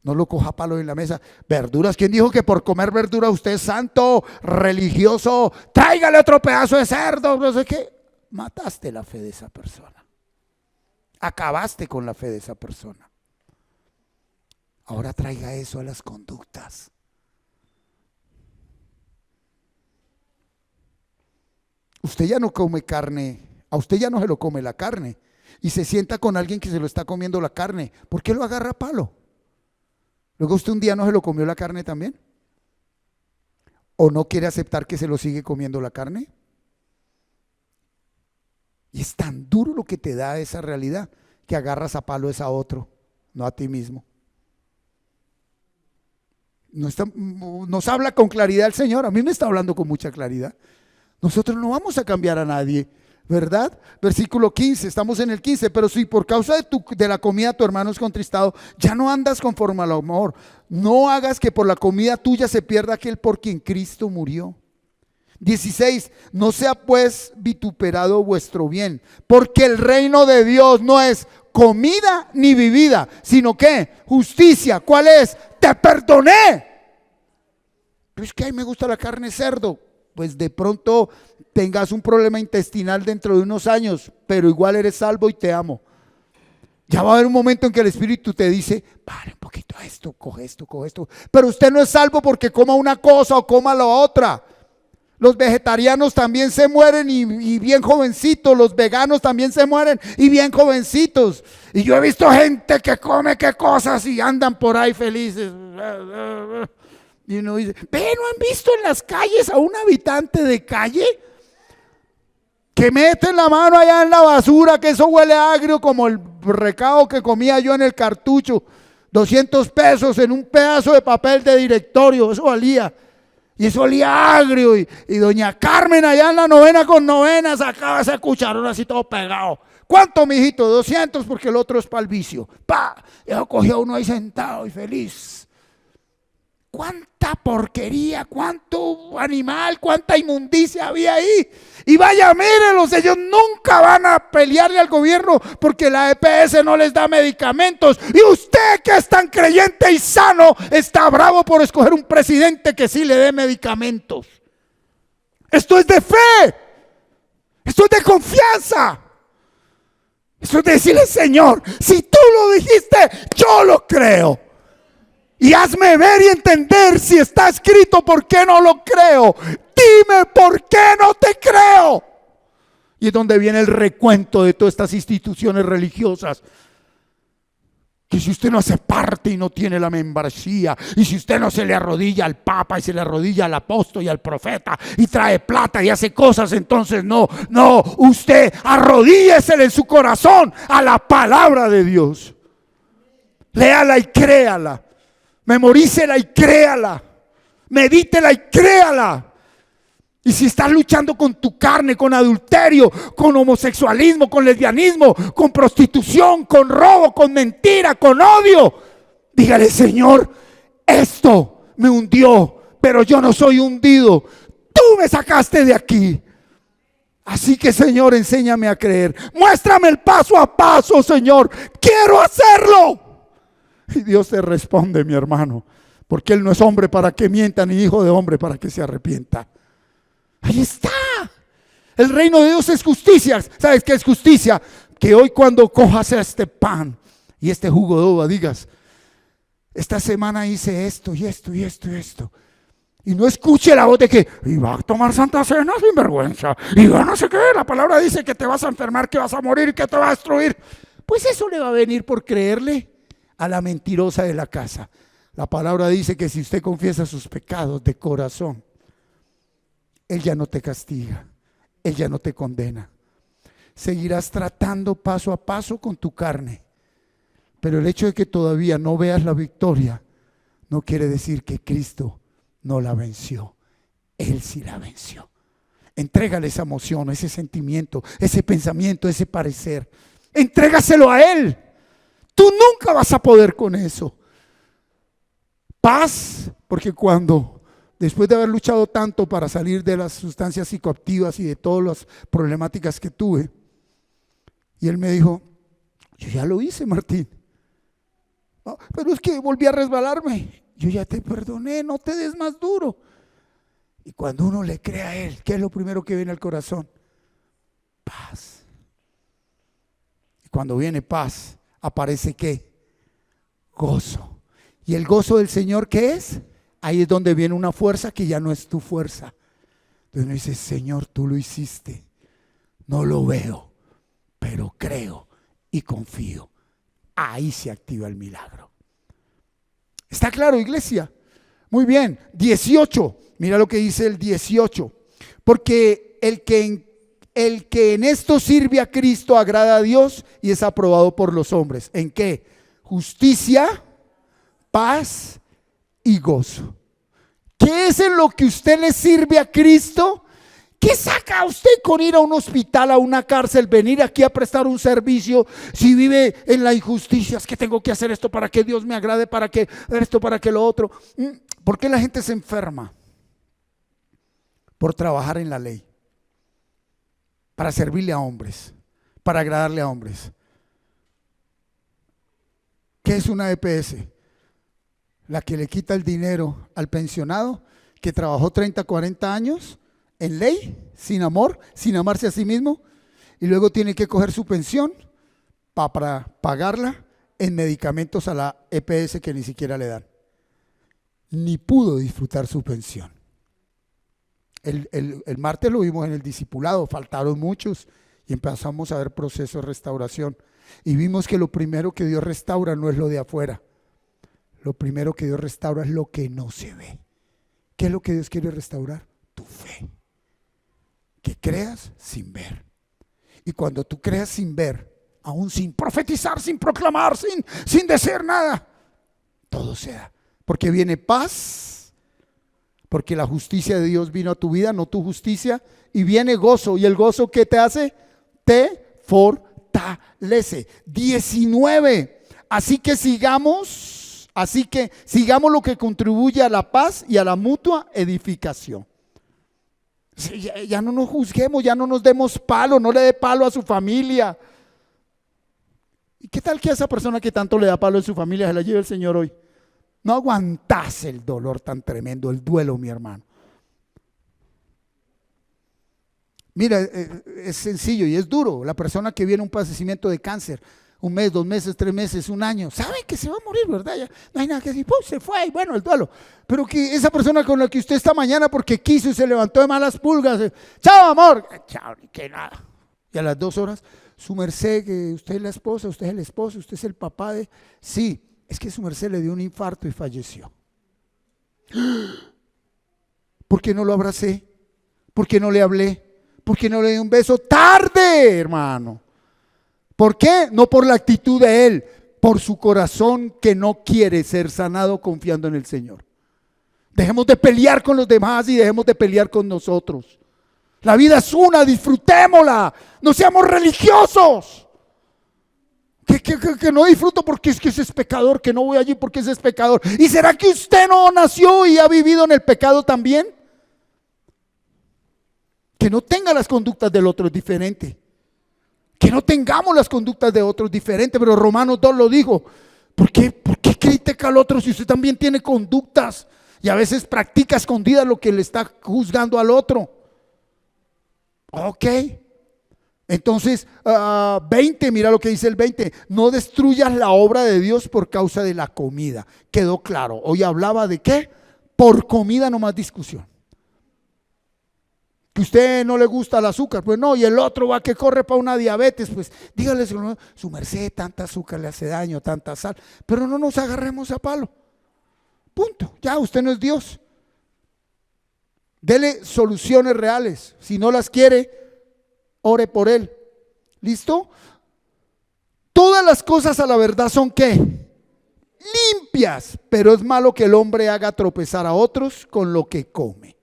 No lo coja palo en la mesa. Verduras, ¿quién dijo que por comer verduras usted es santo, religioso? Tráigale otro pedazo de cerdo, no sé qué. Mataste la fe de esa persona. Acabaste con la fe de esa persona. Ahora traiga eso a las conductas. Usted ya no come carne, a usted ya no se lo come la carne y se sienta con alguien que se lo está comiendo la carne. ¿Por qué lo agarra a palo? Luego usted un día no se lo comió la carne también. ¿O no quiere aceptar que se lo sigue comiendo la carne? Y es tan duro lo que te da esa realidad que agarras a palo es a otro, no a ti mismo. Nos habla con claridad el Señor. A mí me está hablando con mucha claridad. Nosotros no vamos a cambiar a nadie, ¿verdad? Versículo 15, estamos en el 15. Pero si por causa de la comida tu hermano es contristado, ya no andas conforme al amor. No hagas que por la comida tuya se pierda aquel por quien Cristo murió. 16, no sea pues vituperado vuestro bien, porque el reino de Dios no es comida ni bebida, sino que justicia. ¿Cuál es? Te perdoné. Pero es que a mí me gusta la carne de cerdo. Pues de pronto tengas un problema intestinal dentro de unos años, pero igual eres salvo y te amo. Ya va a haber un momento en que el Espíritu te dice, para un poquito esto, coge esto, coge esto. Pero usted no es salvo porque coma una cosa o coma la otra. Los vegetarianos también se mueren y bien jovencitos. Los veganos también se mueren y bien jovencitos. Y yo he visto gente que come qué cosas y andan por ahí felices. Y uno dice, ¿no han visto en las calles a un habitante de calle que mete la mano allá en la basura, que eso huele agrio como el recado que comía yo en el cartucho? 200 pesos en un pedazo de papel de directorio, eso valía. Y eso olía agrio. Y doña Carmen allá en la novena con novena sacaba ese cucharón así todo pegado. ¿Cuánto, mijito? 200 porque el otro es para el vicio. ¡Pah! Y yo cogía uno ahí sentado y feliz. Cuánta porquería, cuánto animal, cuánta inmundicia había ahí. Y vaya, mírenlos, ellos nunca van a pelearle al gobierno porque la EPS no les da medicamentos. Y usted, que es tan creyente y sano, está bravo por escoger un presidente que sí le dé medicamentos. Esto es de fe, esto es de confianza. Esto es de decirle, Señor, si tú lo dijiste, yo lo creo. Y hazme ver y entender si está escrito, ¿por qué no lo creo? Dime por qué no te creo. Y es donde viene el recuento de todas estas instituciones religiosas. Que si usted no hace parte y no tiene la membresía, y si usted no se le arrodilla al Papa y se le arrodilla al apóstol y al profeta y trae plata y hace cosas, entonces no, usted arrodíllesele en su corazón a la palabra de Dios. Léala y créala. Memorícela y créala. Medítela y créala. Y si estás luchando con tu carne, con adulterio, con homosexualismo, con lesbianismo, con prostitución, con robo, con mentira, con odio, dígale, Señor, esto me hundió, pero yo no soy hundido. Tú me sacaste de aquí. Así que, Señor, enséñame a creer. Muéstrame el paso a paso, Señor. Quiero hacerlo. Y Dios te responde, mi hermano, porque Él no es hombre para que mienta, ni hijo de hombre para que se arrepienta. Ahí está. El reino de Dios es justicia. ¿Sabes qué es justicia? Que hoy cuando cojas este pan y este jugo de uva digas: esta semana hice esto y esto y esto y esto. Y no escuche la voz de que iba a tomar Santa Cena sin vergüenza. Y yo no sé qué, la palabra dice que te vas a enfermar, que vas a morir y que te va a destruir. Pues eso le va a venir por creerle a la mentirosa de la casa. La palabra dice que si usted confiesa sus pecados de corazón, Él ya no te castiga, Él ya no te condena. Seguirás tratando paso a paso con tu carne, pero el hecho de que todavía no veas la victoria no quiere decir que Cristo no la venció. Él sí la venció. Entrégale esa emoción, ese sentimiento, ese pensamiento, ese parecer. Entrégaselo a Él. Tú nunca vas a poder con eso. Paz, porque cuando después de haber luchado tanto para salir de las sustancias psicoactivas y de todas las problemáticas que tuve, y él me dijo: yo ya lo hice, Martín. No, pero es que volví a resbalarme. Yo ya te perdoné, no te des más duro. Y cuando uno le cree a Él, ¿qué es lo primero que viene al corazón? Paz. Y cuando viene paz, aparece ¿qué? Gozo. ¿Y el gozo del Señor qué es? Ahí es donde viene una fuerza que ya no es tu fuerza. Entonces uno dice: Señor, tú lo hiciste. No lo veo, pero creo y confío. Ahí se activa el milagro. ¿Está claro, iglesia? Muy bien. 18. Mira lo que dice el 18. Porque el que en esto sirve a Cristo agrada a Dios y es aprobado por los hombres. ¿En qué? Justicia, paz y gozo. ¿Qué es en lo que usted le sirve a Cristo? ¿Qué saca usted con ir a un hospital, a una cárcel, venir aquí a prestar un servicio si vive en la injusticia? Es que tengo que hacer esto para que Dios me agrade, para que esto, para que lo otro. ¿Por qué la gente se enferma? Por trabajar en la ley, para servirle a hombres, para agradarle a hombres. ¿Qué es una EPS? La que le quita el dinero al pensionado que trabajó 30, 40 años en ley, sin amor, sin amarse a sí mismo, y luego tiene que coger su pensión para pagarla en medicamentos a la EPS que ni siquiera le dan. Ni pudo disfrutar su pensión. El martes lo vimos en el discipulado, faltaron muchos y empezamos a ver proceso de restauración. Y vimos que lo primero que Dios restaura no es lo de afuera. Lo primero que Dios restaura es lo que no se ve. ¿Qué es lo que Dios quiere restaurar? Tu fe. Que creas sin ver. Y cuando tú creas sin ver, aún sin profetizar, sin proclamar, sin decir nada, todo se da. Porque viene paz, porque la justicia de Dios vino a tu vida, no tu justicia, y viene gozo. ¿Y el gozo qué te hace? Te fortalece. 19. Así que sigamos lo que contribuye a la paz y a la mutua edificación. Ya no nos juzguemos, ya no nos demos palo, no le dé palo a su familia. ¿Y qué tal que a esa persona que tanto le da palo a su familia se la lleve el Señor hoy? No aguantás el dolor tan tremendo, el duelo, mi hermano. Mira, es sencillo y es duro. La persona que viene a un padecimiento de cáncer, 1 mes, 2 meses, 3 meses, 1 año, sabe que se va a morir, ¿verdad? Ya no hay nada que decir, se fue, y bueno, el duelo. Pero que esa persona con la que usted esta mañana porque quiso y se levantó de malas pulgas, chao amor, chao, ni que nada. Y a las 2 horas, su merced, que usted es la esposa, usted es el esposo, usted es el papá de... Sí, es que su merced le dio un infarto y falleció. ¿Por qué no lo abracé? ¿Por qué no le hablé? ¿Por qué no le di un beso? Tarde, hermano. ¿Por qué? No por la actitud de él, por su corazón que no quiere ser sanado confiando en el Señor. Dejemos de pelear con los demás y dejemos de pelear con nosotros. La vida es una, disfrutémosla, no seamos religiosos. Que no disfruto porque es que ese es pecador, que no voy allí porque ese es pecador. ¿Y será que usted no nació y ha vivido en el pecado también? Que no tenga las conductas del otro es diferente. Que no tengamos las conductas de otros diferentes, pero Romanos 2 lo dijo. ¿Por qué critica al otro si usted también tiene conductas y a veces practica escondida lo que le está juzgando al otro? Ok. Entonces, 20, mira lo que dice el 20. No destruyas la obra de Dios por causa de la comida. Quedó claro. Hoy hablaba de qué. Por comida no más discusión. Que usted no le gusta el azúcar, pues no, y el otro va que corre para una diabetes, pues dígale, su merced, tanta azúcar le hace daño, tanta sal, pero no nos agarremos a palo. Punto. Ya, usted no es Dios. Dele soluciones reales. Si no las quiere, ore por él. ¿Listo? Todas las cosas a la verdad son ¿qué? Limpias, pero es malo que el hombre haga tropezar a otros con lo que come.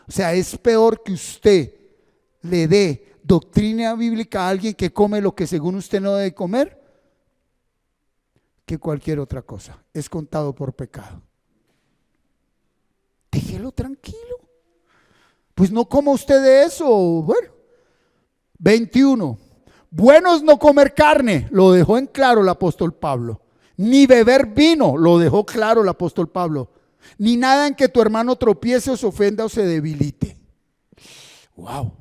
O sea, es peor que usted le dé doctrina bíblica a alguien que come lo que según usted no debe comer que cualquier otra cosa. Es contado por pecado. Déjelo tranquilo. Pues no coma usted de eso. Bueno, 21. Bueno es no comer carne, lo dejó en claro el apóstol Pablo. Ni beber vino, lo dejó claro el apóstol Pablo. Ni nada en que tu hermano tropiece o se ofenda o se debilite. Wow.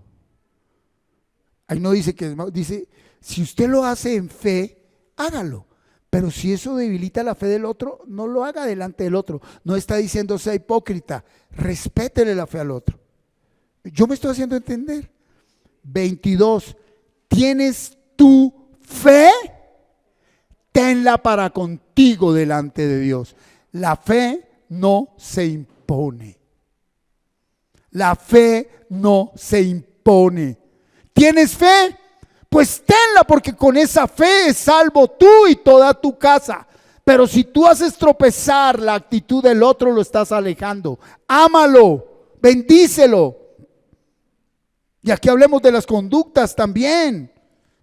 Ahí no dice que, dice, si usted lo hace en fe, hágalo. Pero si eso debilita la fe del otro, no lo haga delante del otro. No está diciendo sea hipócrita, respétele la fe al otro. Yo me estoy haciendo entender. 22. ¿Tienes tu fe? Tenla para contigo delante de Dios. La fe no se impone. La fe no se impone. ¿Tienes fe? Pues tenla, porque con esa fe es salvo tú y toda tu casa. Pero si tú haces tropezar la actitud del otro, lo estás alejando. Ámalo, bendícelo. Y aquí hablemos de las conductas también.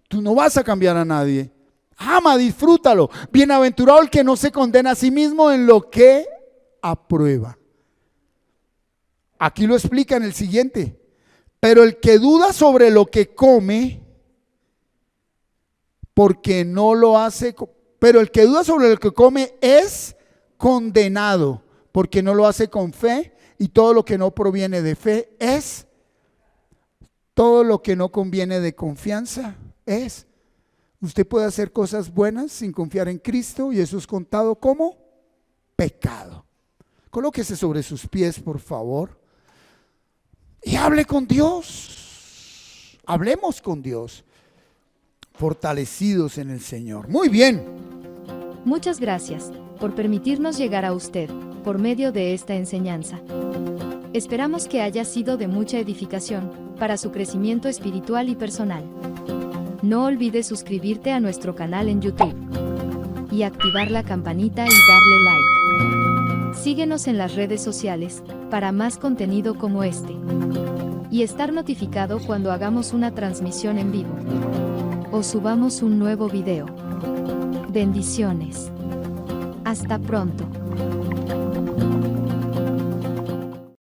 Tú no vas a cambiar a nadie. Ama, disfrútalo. Bienaventurado el que no se condena a sí mismo en lo que aprueba. Aquí lo explica en el siguiente. Pero el que duda sobre lo que come, porque no lo hace, pero el que duda sobre lo que come es condenado, porque no lo hace con fe, y todo lo que no proviene de fe es, todo lo que no conviene de confianza es. Usted puede hacer cosas buenas sin confiar en Cristo y eso es contado como pecado. Colóquese sobre sus pies, por favor, y hable con Dios. Hablemos con Dios, fortalecidos en el Señor. Muy bien. Muchas gracias por permitirnos llegar a usted por medio de esta enseñanza. Esperamos que haya sido de mucha edificación para su crecimiento espiritual y personal. No olvides suscribirte a nuestro canal en YouTube y activar la campanita y darle like. Síguenos en las redes sociales para más contenido como este y estar notificado cuando hagamos una transmisión en vivo o subamos un nuevo video. Bendiciones. Hasta pronto.